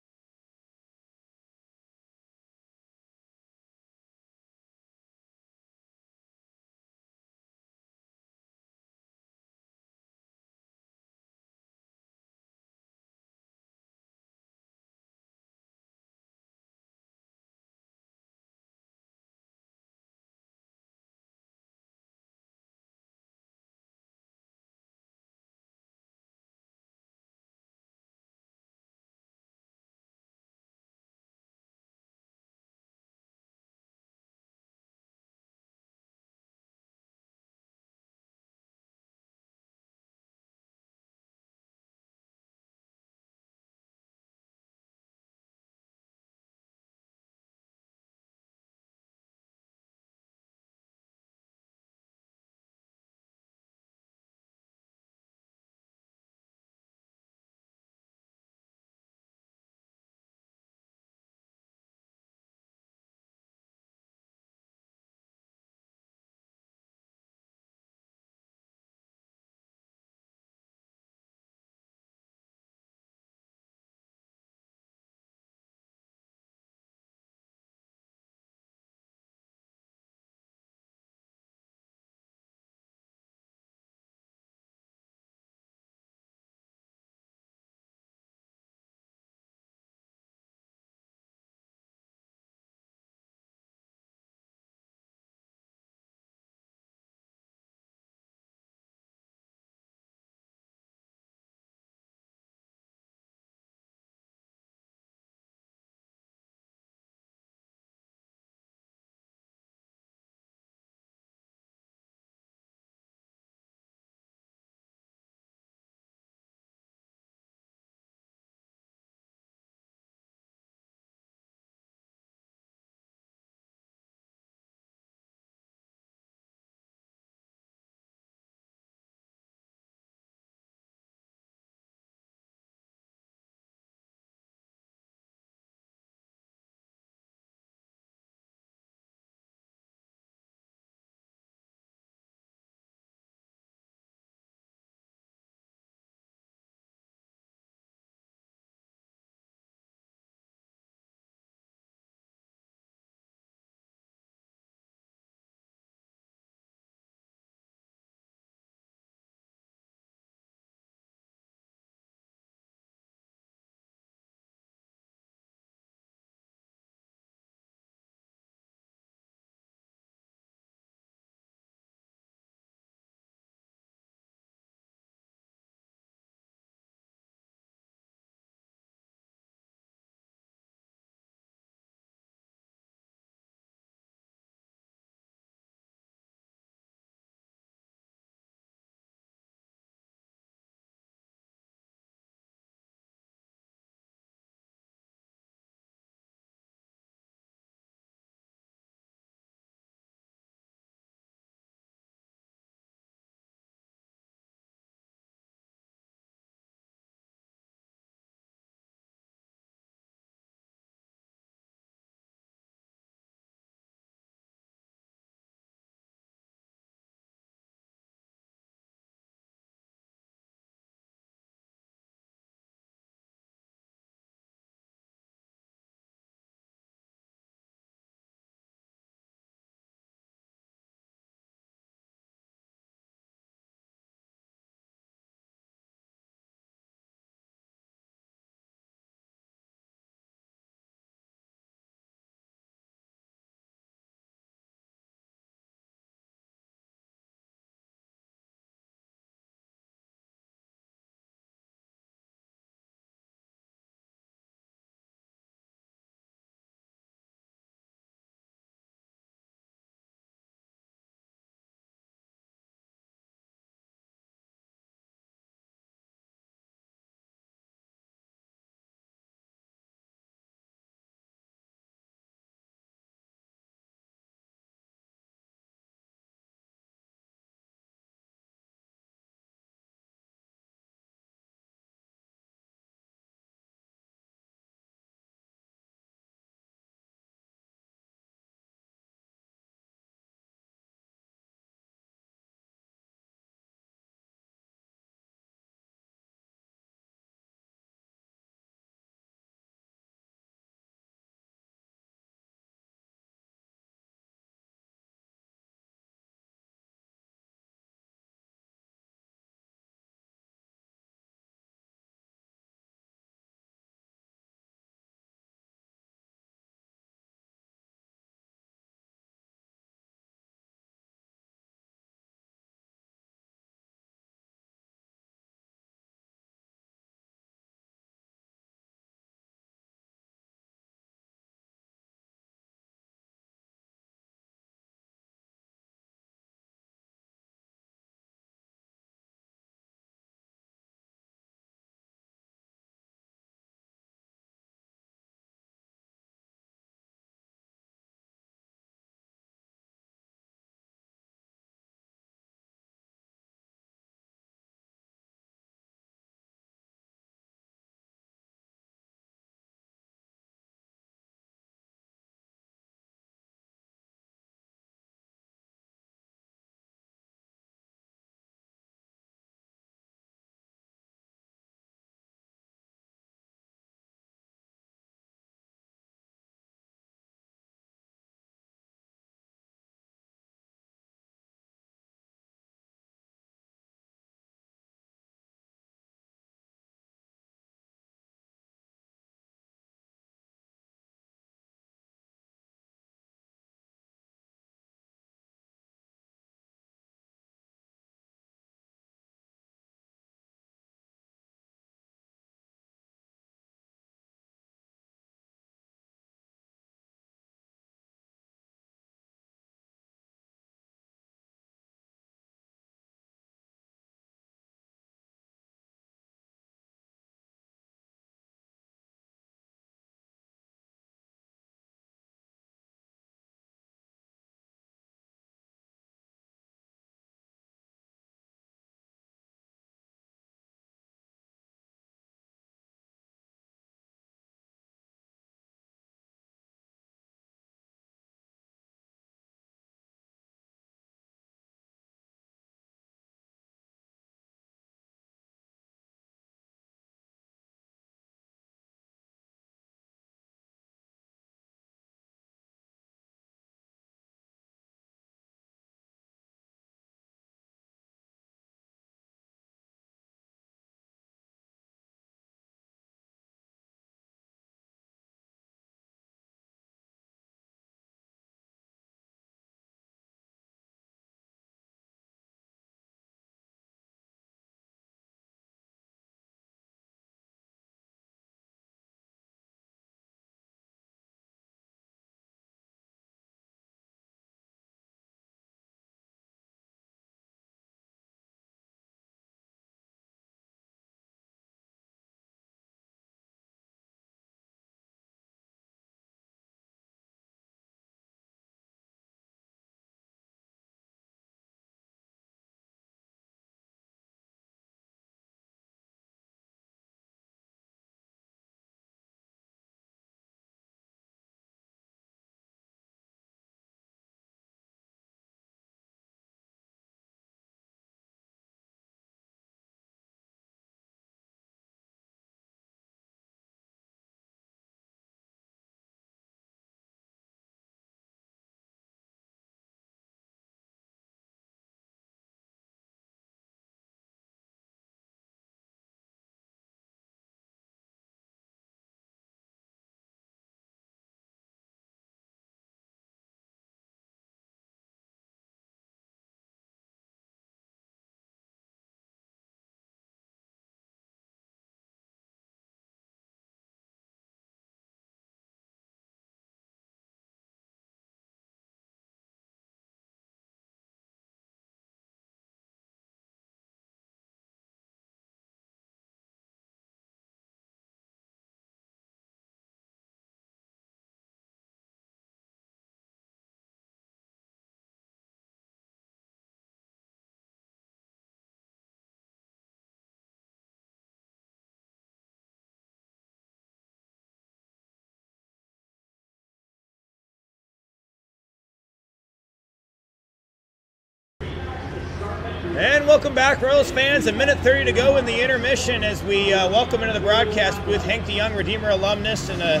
And welcome back, Royals fans. A minute 30 to go in the intermission as we welcome into the broadcast booth Hank DeYoung, Redeemer alumnus and a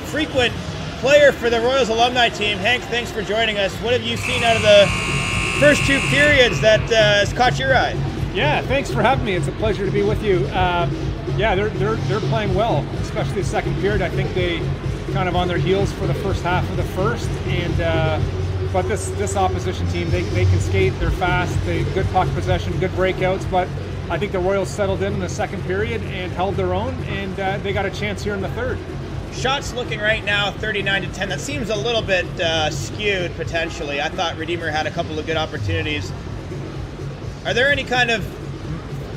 frequent player for the Royals alumni team. Hank, thanks for joining us. What have you seen out of the first two periods that has caught your eye? Yeah, thanks for having me. It's a pleasure to be with you. Yeah, they're playing well, especially the second period. I think they kind of on their heels for the first half of the first, and but this opposition team, they can skate. They're fast. They good puck possession, good breakouts. But I think the Royals settled in the second period and held their own, and they got a chance here in the third. Shots looking right now 39-10. That seems a little bit skewed potentially. I thought Redeemer had a couple of good opportunities. Are there any kind of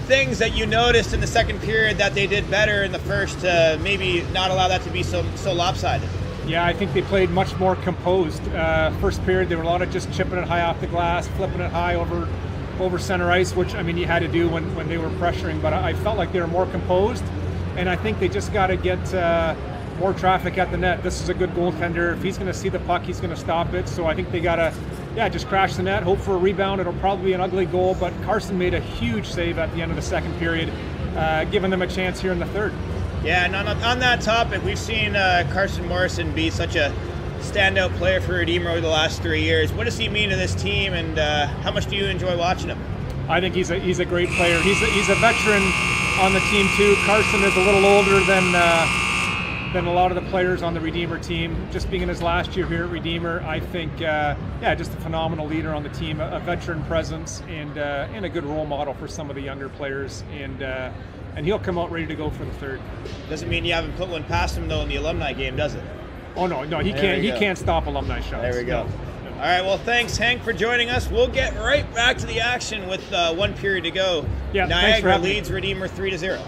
things that you noticed in the second period that they did better in the first to maybe not allow that to be so lopsided? Yeah, I think they played much more composed. First period, there were a lot of just chipping it high off the glass, flipping it high over center ice, which, I mean, you had to do when they were pressuring, but I felt like they were more composed, and I think they just got to get more traffic at the net. This is a good goaltender. If he's going to see the puck, he's going to stop it, so I think they got to just crash the net, hope for a rebound. It'll probably be an ugly goal, but Carson made a huge save at the end of the second period, giving them a chance here in the third. Yeah, and on that topic, we've seen Carson Morrison be such a standout player for Redeemer over the last 3 years. What does he mean to this team, and how much do you enjoy watching him? I think he's a great player. He's a veteran on the team too. Carson is a little older than a lot of the players on the Redeemer team. Just being in his last year here at Redeemer, I think, just a phenomenal leader on the team, a veteran presence, and a good role model for some of the younger players. And he'll come out ready to go for the third. Doesn't mean you haven't put one past him though in the alumni game, does it? Oh no, he can't. He can't stop alumni shots. There we go. No. All right, well, thanks, Hank, for joining us. We'll get right back to the action with 1 period to go. Yeah, Niagara leads Redeemer 3-0.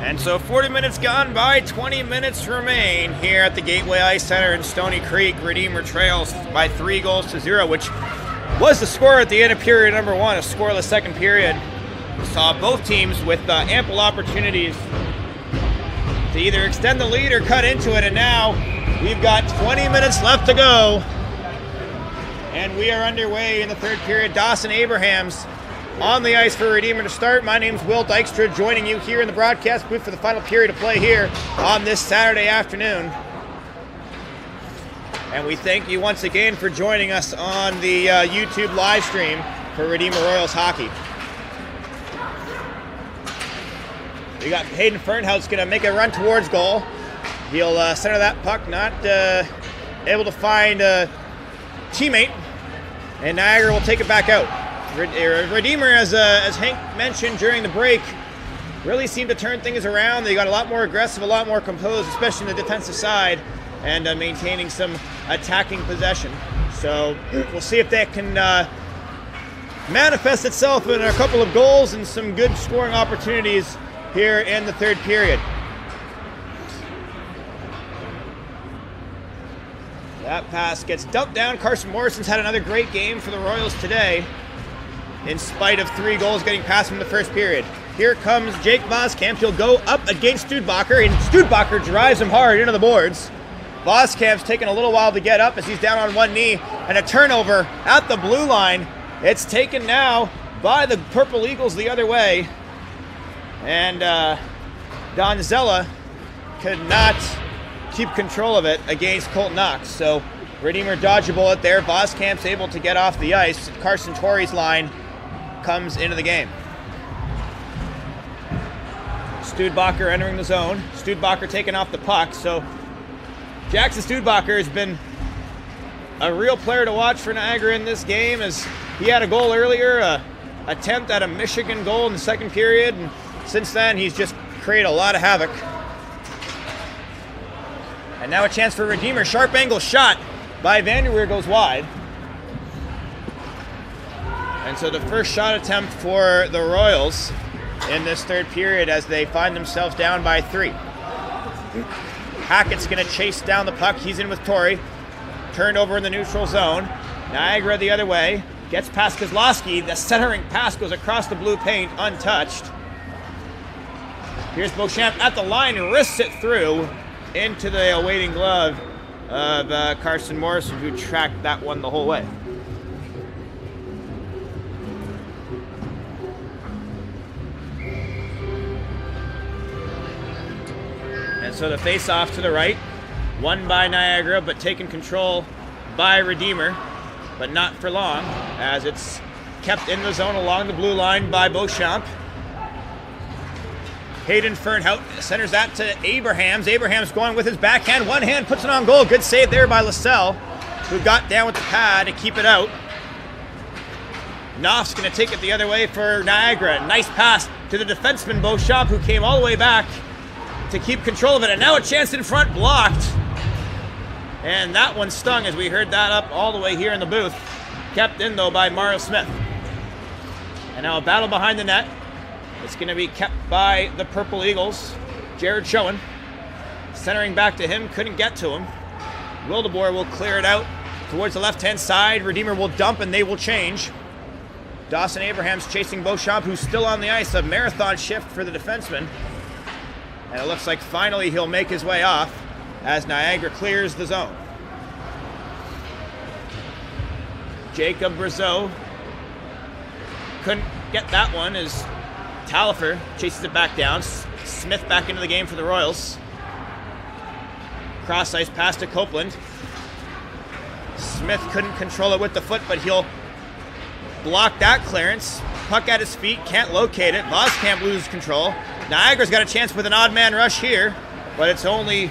And so 40 minutes gone by, 20 minutes remain here at the Gateway Ice Center in Stony Creek. Redeemer trails by 3-0, which was the score at the end of period number 1, a scoreless second period. We saw both teams with ample opportunities to either extend the lead or cut into it, and now we've got 20 minutes left to go. And we are underway in the third period. Dawson Abrahams on the ice for Redeemer to start. My name's Will Dykstra, joining you here in the broadcast booth for the final period of play here on this Saturday afternoon. And we thank you once again for joining us on the YouTube live stream for Redeemer Royals hockey. We got Hayden Fernhouse going to make a run towards goal. He'll center that puck, not able to find a teammate, and Niagara will take it back out. Redeemer, as Hank mentioned during the break, really seemed to turn things around. They got a lot more aggressive, a lot more composed, especially in the defensive side, and maintaining some attacking possession. So we'll see if that can manifest itself in a couple of goals and some good scoring opportunities here in the third period. That pass gets dumped down. Carson Morrison's had another great game for the Royals today. in spite of 3 goals getting past him in the first period. Here comes Jake Voskamp. He'll go up against Studbacher, and Studbacher drives him hard into the boards. Voskamp's taking a little while to get up as he's down on one knee, and a turnover at the blue line. It's taken now by the Purple Eagles the other way, and Donzella could not keep control of it against Colton Knox. So Redeemer dodged a bullet there. Voskamp's able to get off the ice. Carson Torrey's line comes into the game. Studbacher entering the zone. Studbacher taking off the puck. So Jackson Studbacher has been a real player to watch for Niagara in this game, as he had a goal earlier, a attempt at a Michigan goal in the second period, and since then he's just created a lot of havoc. And now a chance for Redeemer. Sharp angle shot by Vanderweer goes wide. And so the first shot attempt for the Royals in this third period as they find themselves down by 3. Hackett's going to chase down the puck. He's in with Torrey. Turned over in the neutral zone. Niagara the other way. Gets past Kozlowski. The centering pass goes across the blue paint untouched. Here's Beauchamp at the line, wrists it through into the awaiting glove of Carson Morrison, who tracked that one the whole way. And so the face-off to the right, won by Niagara, but taken control by Redeemer, but not for long, as it's kept in the zone along the blue line by Beauchamp. Hayden Fernhout centers that to Abrahams. Abrahams going with his backhand. One hand puts it on goal. Good save there by LaSalle, who got down with the pad to keep it out. Knopf's going to take it the other way for Niagara. Nice pass to the defenseman Beauchamp, who came all the way back to keep control of it. And now a chance in front, blocked. And that one stung as we heard that up all the way here in the booth. Kept in, though, by Mario Smith. And now a battle behind the net. It's going to be kept by the Purple Eagles. Jared Schoen centering back to him, couldn't get to him. Wildeboer will clear it out towards the left-hand side. Redeemer will dump and they will change. Dawson Abrahams chasing Beauchamp, who's still on the ice. A marathon shift for the defenseman. And it looks like finally he'll make his way off as Niagara clears the zone. Jacob Brazeau couldn't get that one as Talifer chases it back down. Smith back into the game for the Royals. Cross ice pass to Copeland. Smith couldn't control it with the foot, but he'll block that clearance. Puck at his feet, can't locate it. Voskamp loses control. Niagara's got a chance with an odd man rush here, but it's only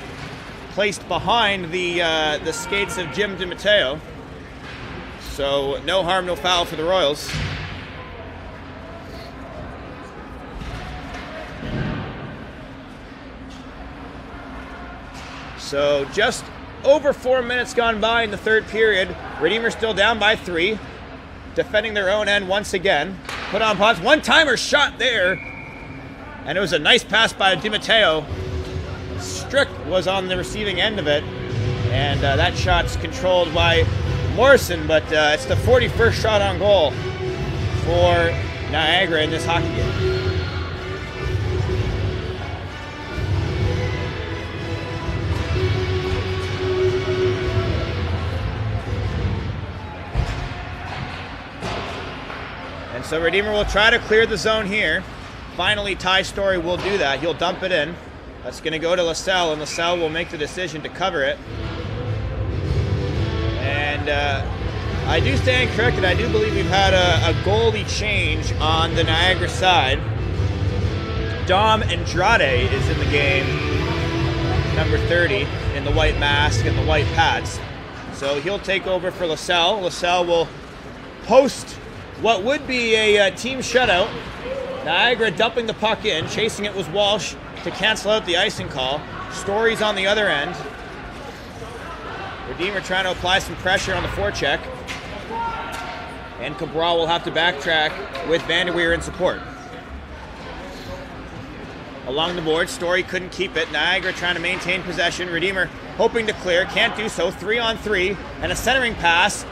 placed behind the skates of Jim DiMatteo. So no harm, no foul for the Royals. So just over 4 minutes gone by in the third period. Redeemer still down by 3. Defending their own end once again. Put on pause. One-timer shot there. And it was a nice pass by DiMatteo. Strick was on the receiving end of it. And that shot's controlled by Morrison, but it's the 41st shot on goal for Niagara in this hockey game. And so Redeemer will try to clear the zone here. Finally, Ty Story will do that. He'll dump it in. That's going to go to LaSalle, and LaSalle will make the decision to cover it. And I do stand corrected. I do believe we've had a goalie change on the Niagara side. Dom Andrade is in the game, number 30, in the white mask and the white pads. So he'll take over for LaSalle. LaSalle will host what would be a team shutout. Niagara dumping the puck in. Chasing it was Walsh to cancel out the icing call. Stories on the other end. Redeemer trying to apply some pressure on the forecheck. And Cabral will have to backtrack with Vanderweer in support. Along the board, Story couldn't keep it. Niagara trying to maintain possession. Redeemer hoping to clear, can't do so. 3-on-3, and a centering pass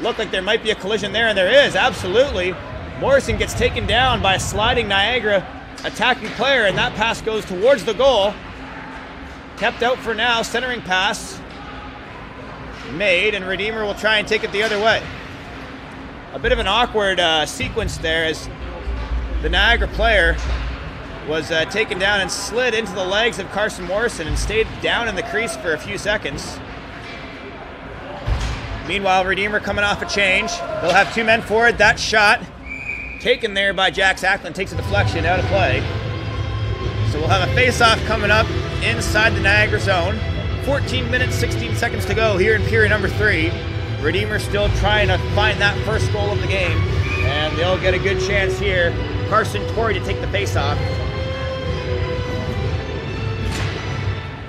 looked like there might be a collision there, and there is, absolutely. Morrison gets taken down by a sliding Niagara attacking player, and that pass goes towards the goal. Kept out for now, centering pass made, and Redeemer will try and take it the other way. A bit of an awkward sequence there as the Niagara player was taken down and slid into the legs of Carson Morrison and stayed down in the crease for a few seconds. Meanwhile, Redeemer coming off a change. They'll have 2 men forward. That shot taken there by Jack Sacklin takes a deflection out of play. So we'll have a face-off coming up inside the Niagara zone. 14 minutes, 16 seconds to go here in period number 3. Redeemer still trying to find that first goal of the game, and they'll get a good chance here. Carson Torrey to take the face-off.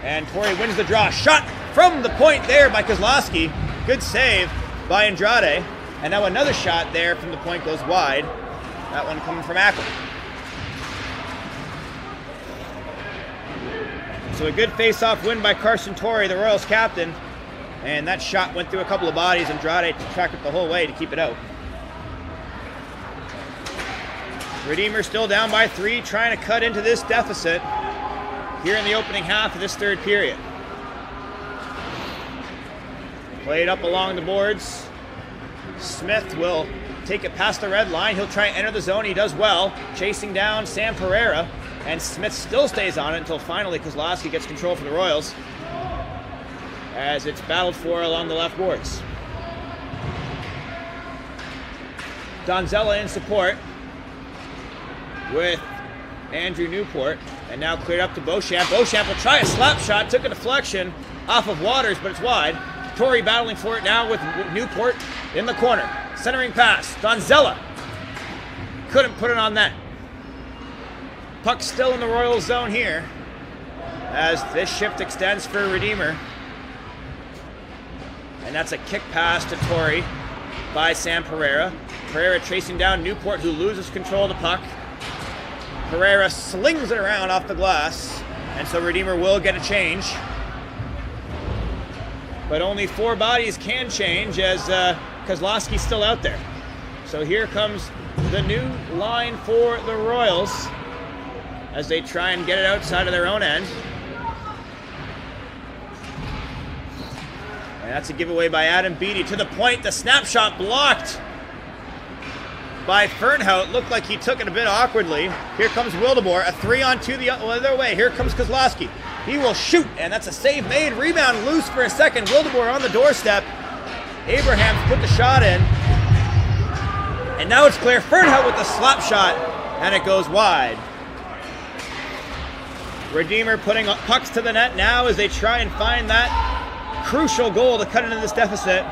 And Torrey wins the draw. Shot from the point there by Kozlowski. Good save by Andrade. And now another shot there from the point goes wide. That one coming from Ackle. So a good face-off win by Carson Torrey, the Royals captain. And that shot went through a couple of bodies. Andrade tracked it the whole way to keep it out. Redeemer still down by 3, trying to cut into this deficit here in the opening half of this third period. Played up along the boards. Smith will take it past the red line. He'll try and enter the zone. He does well, chasing down Sam Pereira. And Smith still stays on it until finally Kozlowski gets control for the Royals as it's battled for along the left boards. Donzella in support with Andrew Newport, and now cleared up to Beauchamp. Beauchamp will try a slap shot, took a deflection off of Waters, but it's wide. Torrey battling for it now with Newport in the corner. Centering pass, Donzella couldn't put it on net. Puck still in the Royals zone here as this shift extends for Redeemer. And that's a kick pass to Torrey by Sam Pereira. Pereira chasing down Newport, who loses control of the puck. Pereira slings it around off the glass, and so Redeemer will get a change. But only 4 bodies can change as Kozlowski's still out there. So here comes the new line for the Royals as they try and get it outside of their own end. And that's a giveaway by Adam Beattie to the point. The snapshot blocked by Fernhout. Looked like he took it a bit awkwardly. Here comes Wildeboer, a 3-on-2 the other way. Here comes Kozlowski. He will shoot, and that's a save made. Rebound loose for a second. Wildeboer on the doorstep. Abrahams put the shot in. And now it's clear. Fernhout with the slap shot, and it goes wide. Redeemer putting pucks to the net now as they try and find that crucial goal to cut into this deficit.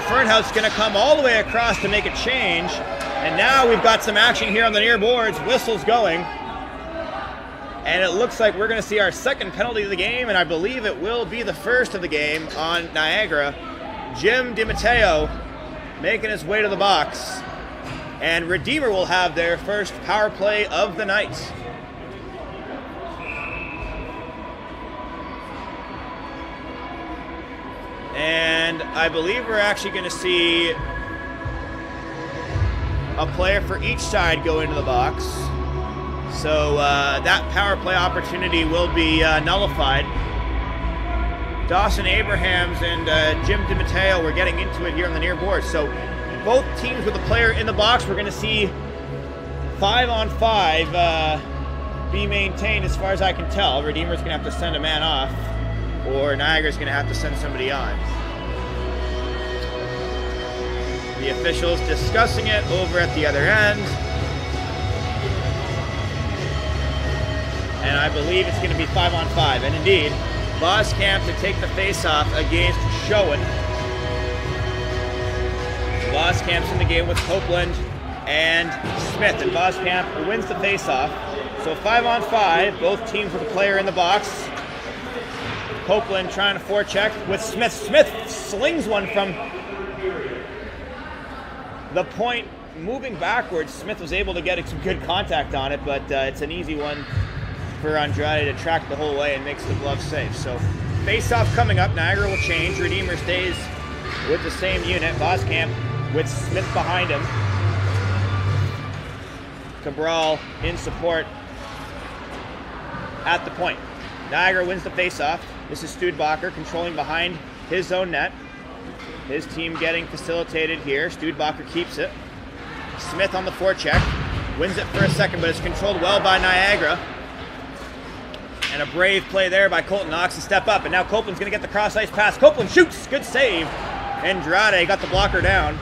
Fernhout's going to come all the way across to make a change. And now we've got some action here on the near boards. Whistles going. And it looks like we're going to see our second penalty of the game, and I believe it will be the first of the game on Niagara. Jim DiMatteo making his way to the box. And Redeemer will have their first power play of the night. And I believe we're actually going to see a player for each side go into the box. So that power play opportunity will be nullified. Dawson Abrahams and Jim DiMatteo were getting into it here on the near board. So both teams with a player in the box, we're going to see 5-on-5 be maintained as far as I can tell. Redeemer's going to have to send a man off, or Niagara's going to have to send somebody on. The officials discussing it over at the other end. And I believe it's going to be 5-on-5. And indeed, Voskamp to take the face-off against Schoen. Voskamp's in the game with Copeland and Smith. And Voskamp wins the face-off. So 5-on-5, both teams with a player in the box. Copeland trying to forecheck with Smith. Smith slings one from the point, moving backwards. Smith was able to get some good contact on it, but it's an easy one for Andrade to track the whole way and makes the glove safe. So face-off coming up. Niagara will change. Redeemer stays with the same unit. Voskamp with Smith behind him. Cabral in support at the point. Niagara wins the faceoff. This is Studebaker controlling behind his own net. His team getting facilitated here. Studebaker keeps it. Smith on the forecheck. Wins it for a second, but it's controlled well by Niagara. And a brave play there by Colton Knox to step up. And now Copeland's going to get the cross-ice pass. Copeland shoots. Good save. Andrade got the blocker down.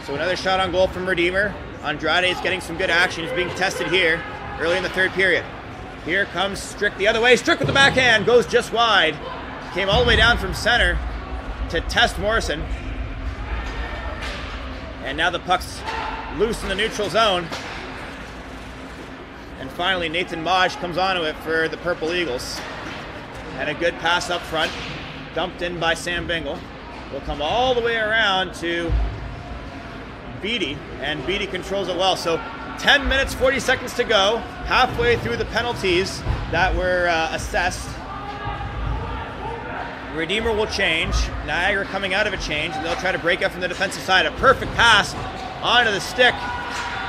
So another shot on goal from Redeemer. Andrade is getting some good action. He's being tested here early in the third period. Here comes Strick the other way. Strick with the backhand. Goes just wide. Came all the way down from center to test Morrison. And now the puck's loose in the neutral zone. And finally, Nathan Maj comes onto it for the Purple Eagles. And a good pass up front, dumped in by Sam Bingle. Will come all the way around to Beatty, and Beatty controls it well. So 10 minutes, 40 seconds to go, halfway through the penalties that were assessed. Redeemer will change. Niagara coming out of a change, and they'll try to break up from the defensive side. A perfect pass onto the stick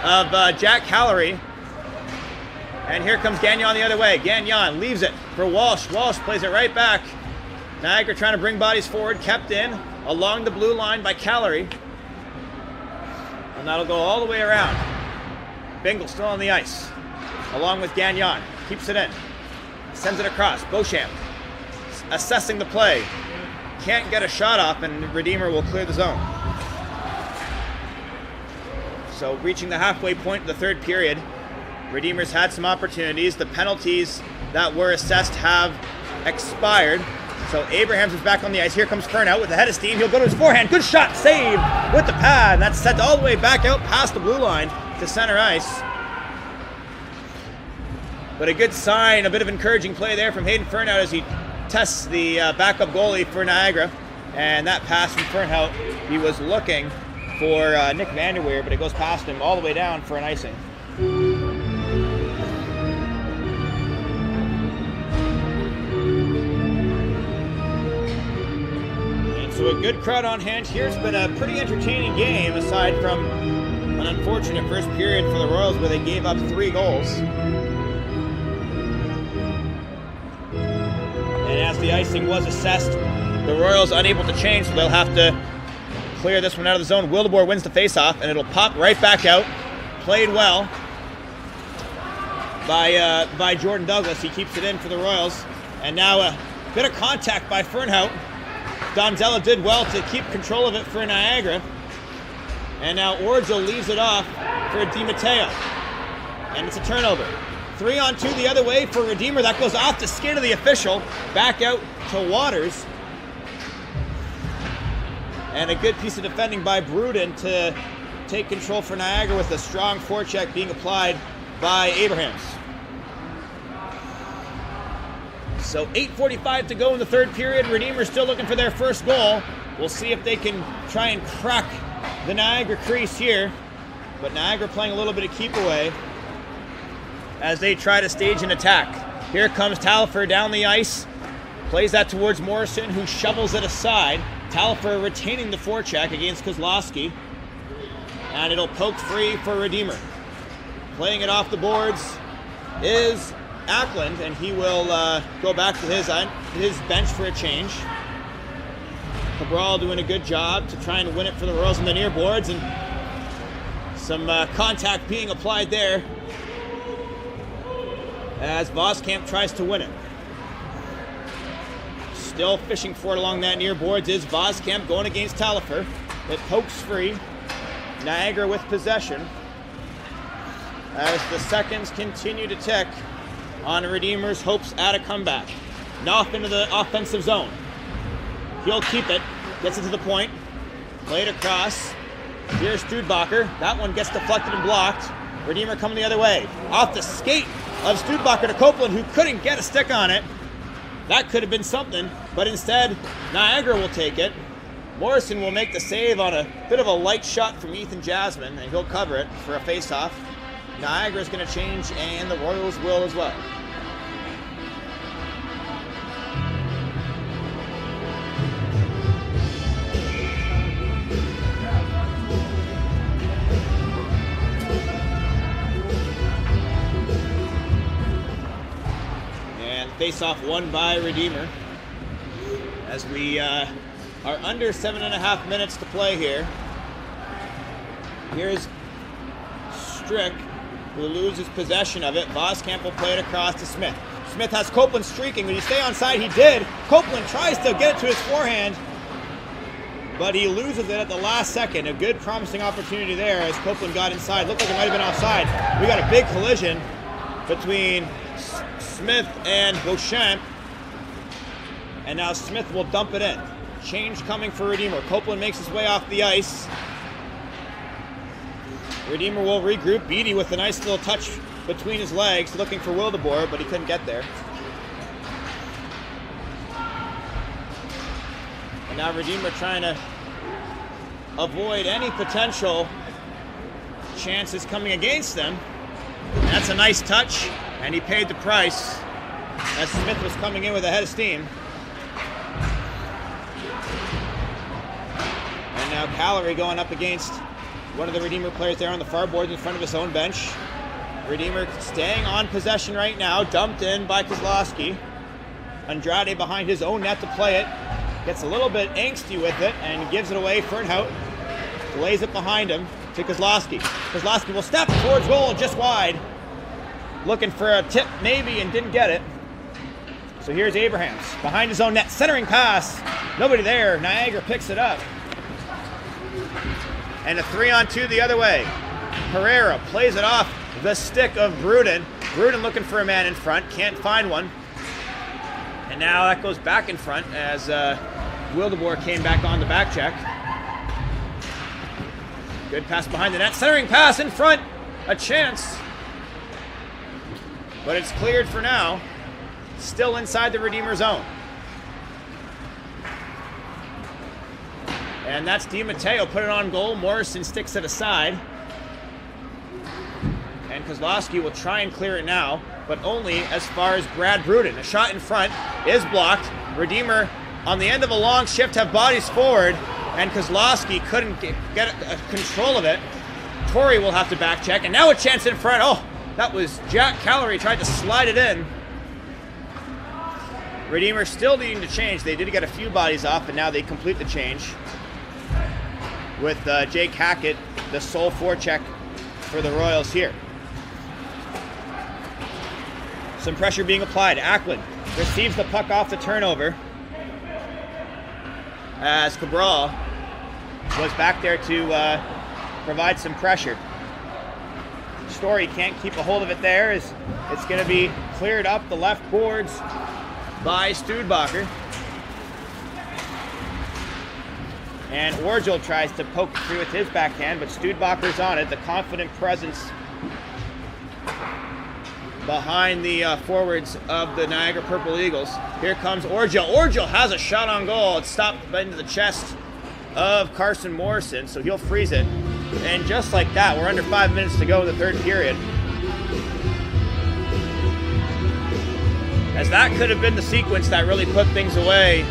of Jack Callery. And here comes Gagnon the other way. Gagnon leaves it for Walsh. Walsh plays it right back. Niagara trying to bring bodies forward, kept in along the blue line by Callery. And that'll go all the way around. Bingle still on the ice, along with Gagnon. Keeps it in. Sends it across. Beauchamp assessing the play. Can't get a shot off, and Redeemer will clear the zone. So reaching the halfway point of the third period, Redeemer's had some opportunities. The penalties that were assessed have expired. So Abrahams is back on the ice. Here comes Furnout with a head of steam. He'll go to his forehand. Good shot, save with the pad. And that's sent all the way back out past the blue line to center ice. But a good sign, a bit of encouraging play there from Hayden Furnout as he tests the backup goalie for Niagara. And that pass from Furnout, he was looking for Nick Vanderweer, but it goes past him all the way down for an icing. So a good crowd on hand here. It's been a pretty entertaining game, aside from an unfortunate first period for the Royals where they gave up 3 goals. And as the icing was assessed, the Royals unable to change, so they'll have to clear this one out of the zone. Wildeboer wins the faceoff, and it'll pop right back out. Played well by Jordan Douglas. He keeps it in for the Royals. And now a bit of contact by Fernhout. Donzella did well to keep control of it for Niagara. And now Orgel leaves it off for Di Matteo. And it's a turnover. 3-on-2 the other way for Redeemer. That goes off the skin of the official. Back out to Waters. And a good piece of defending by Bruden to take control for Niagara with a strong forecheck being applied by Abrahams. So 8:45 to go in the third period. Redeemer still looking for their first goal. We'll see if they can try and crack the Niagara crease here. But Niagara playing a little bit of keep away as they try to stage an attack. Here comes Talifer down the ice. Plays that towards Morrison, who shovels it aside. Talifer retaining the forecheck against Kozlowski. And it'll poke free for Redeemer. Playing it off the boards is Ackland, and he will go back to his bench for a change. Cabral doing a good job to try and win it for the Royals in the near boards, and some contact being applied there as Voskamp tries to win it. Still fishing for it along that near boards is Voskamp going against Talifer. It pokes free. Niagara with possession as the seconds continue to tick on Redeemer's hopes at a comeback. Knopf into the offensive zone. He'll keep it. Gets it to the point. Played across. Here's Studebaker. That one gets deflected and blocked. Redeemer coming the other way. Off the skate of Studebaker to Copeland, who couldn't get a stick on it. That could have been something, but instead, Niagara will take it. Morrison will make the save on a bit of a light shot from Ethan Jasmine, and he'll cover it for a face-off. Niagara's going to change, and the Royals will as well. Face-off won by Redeemer. As we are under 7.5 minutes to play here. Here's Strick, who loses possession of it. Voskamp will play it across to Smith. Smith has Copeland streaking. When you stay on side, he did. Copeland tries to get it to his forehand, but he loses it at the last second. A good, promising opportunity there as Copeland got inside. Looked like it might have been offside. We got a big collision between Smith and Beauchamp, and now Smith will dump it in. Change coming for Redeemer. Copeland makes his way off the ice. Redeemer will regroup. Beatty with a nice little touch between his legs, looking for Wildeboer, but he couldn't get there. And now Redeemer trying to avoid any potential chances coming against them. And that's a nice touch, and he paid the price as Smith was coming in with a head of steam. And now Callery going up against one of the Redeemer players there on the far boards in front of his own bench. Redeemer staying on possession right now, dumped in by Kozlowski. Andrade behind his own net to play it. Gets a little bit angsty with it and gives it away. Fernhout lays it behind him to Kozlowski. Kozlowski will step towards goal just wide. Looking for a tip maybe and didn't get it. So here's Abrahams behind his own net. Centering pass. Nobody there. Niagara picks it up. And a 3-on-2 the other way. Herrera plays it off the stick of Bruden. Bruden looking for a man in front. Can't find one. And now that goes back in front as Wildeboer came back on the back check. Good pass behind the net. Centering pass in front. A chance. But it's cleared for now. Still inside the Redeemer zone. And that's Di Matteo put it on goal. Morrison sticks it aside. And Kozlowski will try and clear it now, but only as far as Brad Bruden. A shot in front is blocked. Redeemer on the end of a long shift have bodies forward, and Kozlowski couldn't get control of it. Torrey will have to back check, and now a chance in front. Oh, that was Jack Callery tried to slide it in. Redeemer still needing to change. They did get a few bodies off, and now they complete the change with Jake Hackett, the sole forecheck for the Royals here. Some pressure being applied. Ackland receives the puck off the turnover as Cabral was back there to provide some pressure. Story can't keep a hold of it there as it's going to be cleared up the left boards by Studebaker. And Orgel tries to poke through with his backhand, but Studebaker's on it. The confident presence behind the forwards of the Niagara Purple Eagles. Here comes Orgel. Orgel has a shot on goal. It's stopped into the chest of Carson Morrison, so he'll freeze it. And just like that, we're under 5 minutes to go in the third period. As that could have been the sequence that really put things away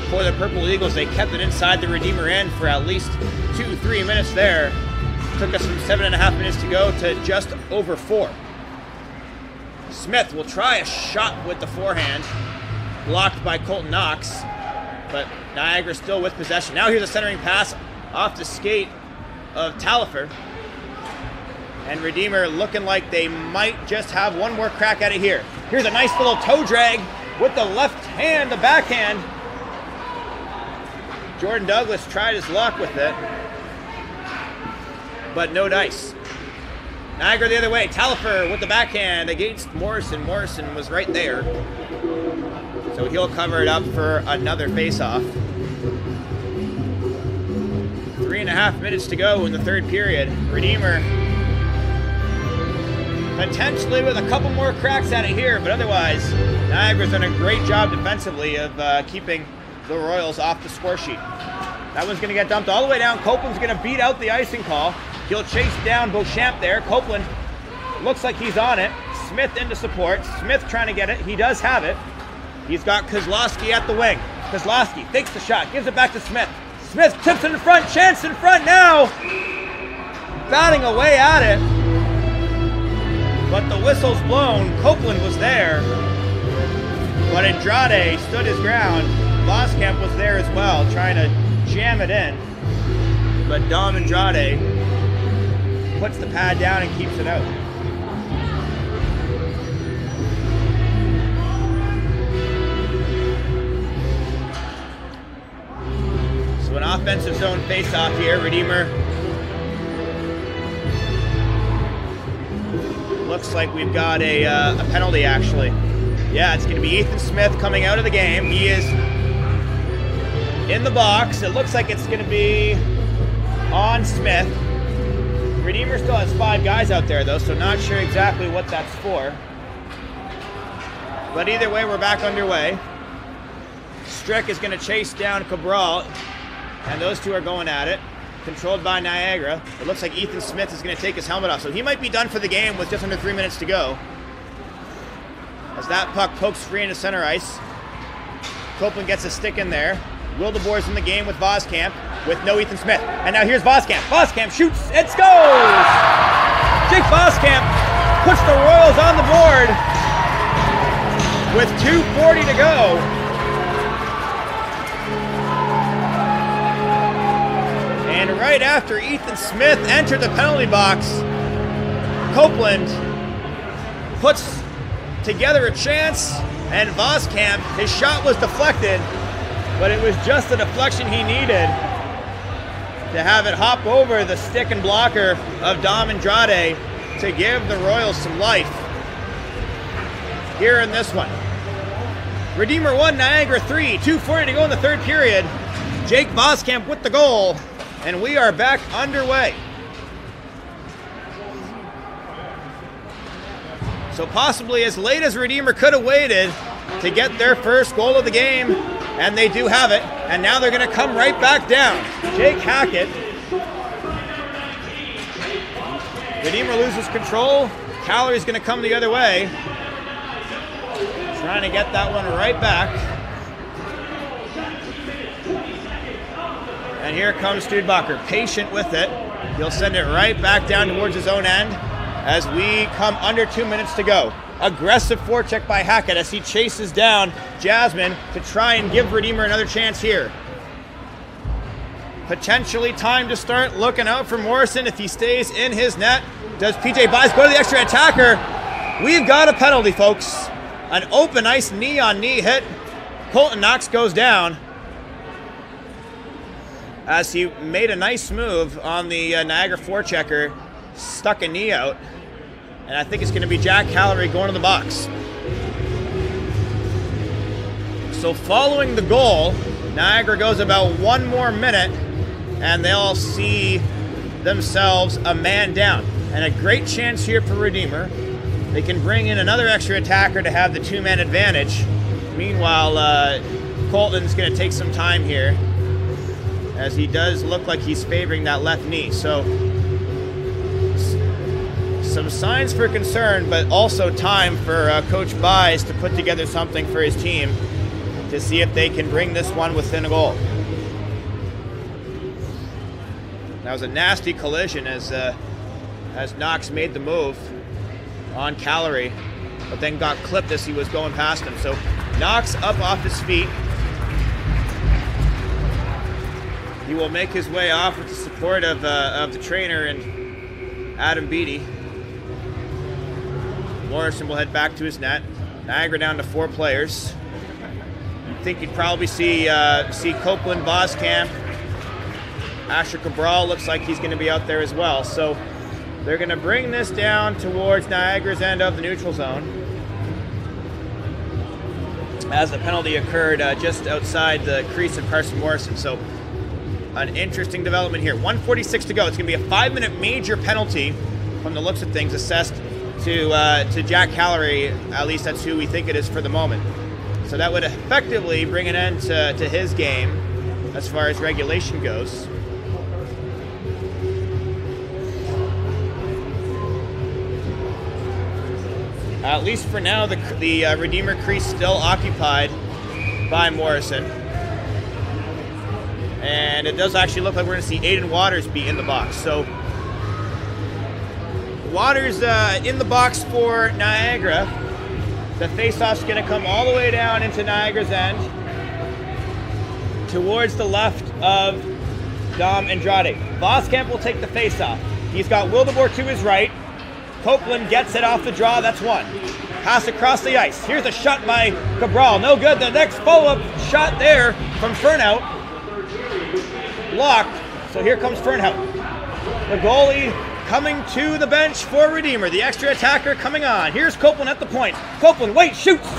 for the Purple Eagles. They kept it inside the Redeemer end for at least 2-3 minutes there. Took us from 7.5 minutes to go to just over 4. Smith will try a shot with the forehand, blocked by Colton Knox, but Niagara still with possession. Now here's a centering pass off the skate of Talifer. And Redeemer looking like they might just have one more crack at it here. Here's a nice little toe drag with the left hand, the backhand. Jordan Douglas tried his luck with it, but no dice. Niagara the other way. Talifer with the backhand against Morrison. Morrison was right there, so he'll cover it up for another face-off. 3.5 minutes to go in the third period. Redeemer potentially with a couple more cracks at it here, but otherwise, Niagara's done a great job defensively of keeping the Royals off the score sheet. That one's going to get dumped all the way down. Copeland's going to beat out the icing call. He'll chase down Beauchamp there. Copeland looks like he's on it. Smith into support. Smith trying to get it. He does have it. He's got Kozlowski at the wing. Kozlowski takes the shot, gives it back to Smith. Smith tips it in front, chance in front now. Batting away at it. But the whistle's blown. Copeland was there. but Andrade stood his ground. Voskamp was there as well, trying to jam it in. But Dom Andrade puts the pad down and keeps it out. So an offensive zone face-off here. Redeemer looks like we've got a penalty, actually. Yeah, it's going to be Ethan Smith coming out of the game. He is in the box. It looks like it's going to be on Smith. Redeemer still has 5 guys out there, though, so not sure exactly what that's for. But either way, we're back underway. Strick is going to chase down Cabral, and those two are going at it. Controlled by Niagara. It looks like Ethan Smith is going to take his helmet off, so he might be done for the game with just under 3 minutes to go. As that puck pokes free into center ice. Copeland gets a stick in there. Wildebor's in the game with Voskamp, with no Ethan Smith. And now here's Voskamp. Voskamp shoots, it goes! Jake Voskamp puts the Royals on the board with 2:40 to go. And right after Ethan Smith entered the penalty box, Copeland puts together a chance, and Voskamp, his shot was deflected, but it was just the deflection he needed to have it hop over the stick and blocker of Dom Andrade to give the Royals some life here in this one. Redeemer 1, Niagara 3, 2:40 to go in the third period. Jake Voskamp with the goal, and we are back underway. So possibly as late as Redeemer could have waited to get their first goal of the game, and they do have it, and now they're going to come right back down. Jake Hackett. Redeemer loses control. Calgary's going to come the other way. Trying to get that one right back. And here comes Studbacher, patient with it. He'll send it right back down towards his own end as we come under 2 minutes to go. Aggressive forecheck by Hackett as he chases down Jasmine to try and give Redeemer another chance here. Potentially time to start looking out for Morrison if he stays in his net. Does PJ Buys go to the extra attacker? We've got a penalty, folks. An open ice knee-on-knee hit. Colton Knox goes down as he made a nice move on the Niagara forechecker, stuck a knee out, and I think it's going to be Jack Callery going to the box. So following the goal, Niagara goes about 1 more minute, and they'll see themselves a man down. And a great chance here for Redeemer. They can bring in another extra attacker to have the 2-man advantage. Meanwhile, Colton's going to take some time here, as he does look like he's favoring that left knee. So some signs for concern, but also time for Coach Buys to put together something for his team to see if they can bring this one within a goal. That was a nasty collision as Knox made the move on Callery, but then got clipped as he was going past him. So Knox up off his feet. He will make his way off with the support of the trainer and Adam Beattie. Morrison will head back to his net. Niagara down to 4 players. I think you'd probably see Copeland, Voskamp, Asher Cabral looks like he's going to be out there as well. So they're going to bring this down towards Niagara's end of the neutral zone, as the penalty occurred just outside the crease of Carson Morrison. So an interesting development here. 1:46 to go. It's going to be a 5-minute major penalty from the looks of things, assessed to Jack Callery. At least that's who we think it is for the moment. So that would effectively bring an end to his game as far as regulation goes. At least for now, the Redeemer crease still occupied by Morrison. And it does actually look like we're going to see Aiden Waters be in the box. So Waters in the box for Niagara. The faceoff's going to come all the way down into Niagara's end, towards the left of Dom Andrade. Voskamp will take the faceoff. He's got Wildeboer to his right. Copeland gets it off the draw. That's one. Pass across the ice. Here's a shot by Cabral. No good. The next follow-up shot there from Fernhout. Blocked. So here comes Fernhout. The goalie coming to the bench for Redeemer. The extra attacker coming on. Here's Copeland at the point. Copeland, wait, shoots.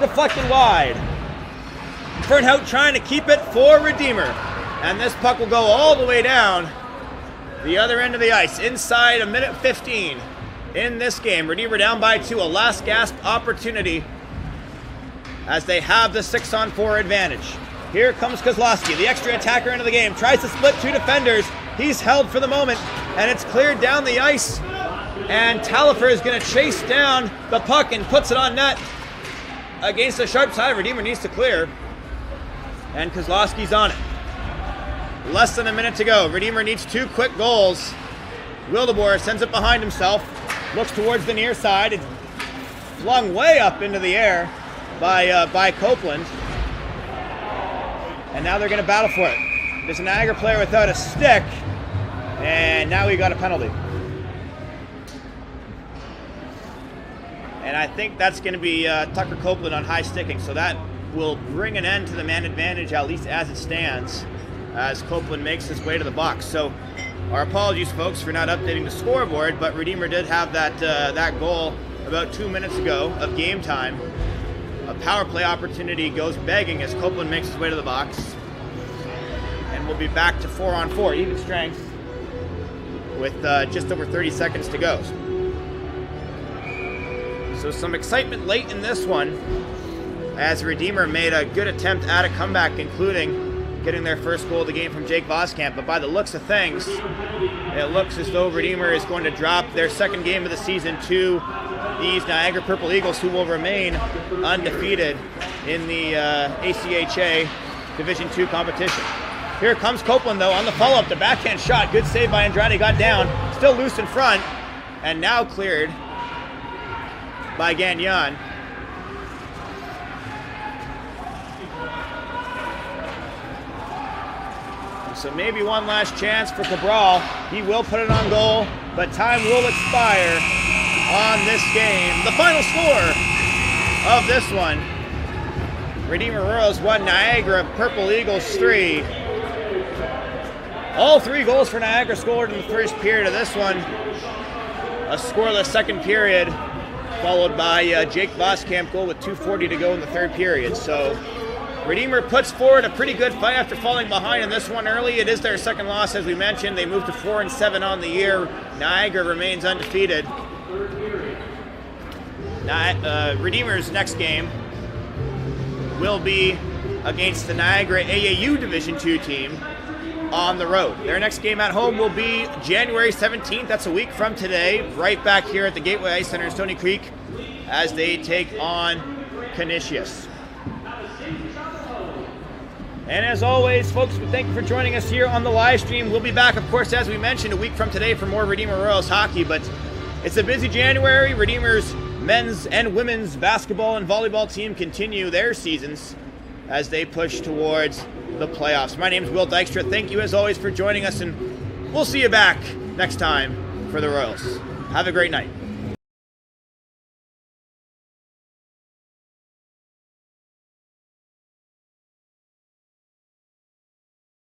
Deflected wide. Fernhout trying to keep it for Redeemer. And this puck will go all the way down the other end of the ice. Inside a minute 15 in this game. Redeemer down by 2. A last gasp opportunity as they have the 6-on-4 advantage. Here comes Kozlowski, the extra attacker into the game. Tries to split 2 defenders. He's held for the moment, and it's cleared down the ice. And Talifer is going to chase down the puck and puts it on net against the sharp side. Redeemer needs to clear, and Kozlowski's on it. Less than a minute to go. Redeemer needs 2 quick goals. Wildeboer sends it behind himself, looks towards the near side. It's flung way up into the air by Copeland. And now they're going to battle for it. There's a Niagara player without a stick, and now we got a penalty. And I think that's going to be Tucker Copeland on high sticking, so that will bring an end to the man advantage, at least as it stands, as Copeland makes his way to the box. So our apologies, folks, for not updating the scoreboard, but Redeemer did have that goal about 2 minutes ago of game time. A power play opportunity goes begging as Copeland makes his way to the box. And we'll be back to 4-on-4, even strength, with just over 30 seconds to go. So some excitement late in this one as Redeemer made a good attempt at a comeback, including getting their first goal of the game from Jake Voskamp. But by the looks of things, it looks as though Redeemer is going to drop their second game of the season to these Niagara Purple Eagles, who will remain undefeated in the ACHA Division II competition. Here comes Copeland, though, on the follow-up. The backhand shot. Good save by Andrade. Got down. Still loose in front. And now cleared by Gagnon. So maybe one last chance for Cabral. He will put it on goal, but time will expire on this game. The final score of this one: Redeemer Royals 1, Niagara Purple Eagles 3. All 3 goals for Niagara scored in the first period of this one. A scoreless second period, followed by Jake Voskamp goal with 2:40 to go in the third period. So Redeemer puts forward a pretty good fight after falling behind in this one early. It is their second loss, as we mentioned. They moved to 4-7 on the year. Niagara remains undefeated. Redeemer's next game will be against the Niagara AAU Division II team on the road. Their next game at home will be January 17th. That's a week from today, right back here at the Gateway Ice Center in Stony Creek as they take on Canisius. And as always, folks, we thank you for joining us here on the live stream. We'll be back, of course, as we mentioned, a week from today for more Redeemer Royals hockey, but it's a busy January. Redeemer's men's and women's basketball and volleyball team continue their seasons as they push towards the playoffs. My name is Will Dykstra. Thank you, as always, for joining us, and we'll see you back next time for the Royals. Have a great night.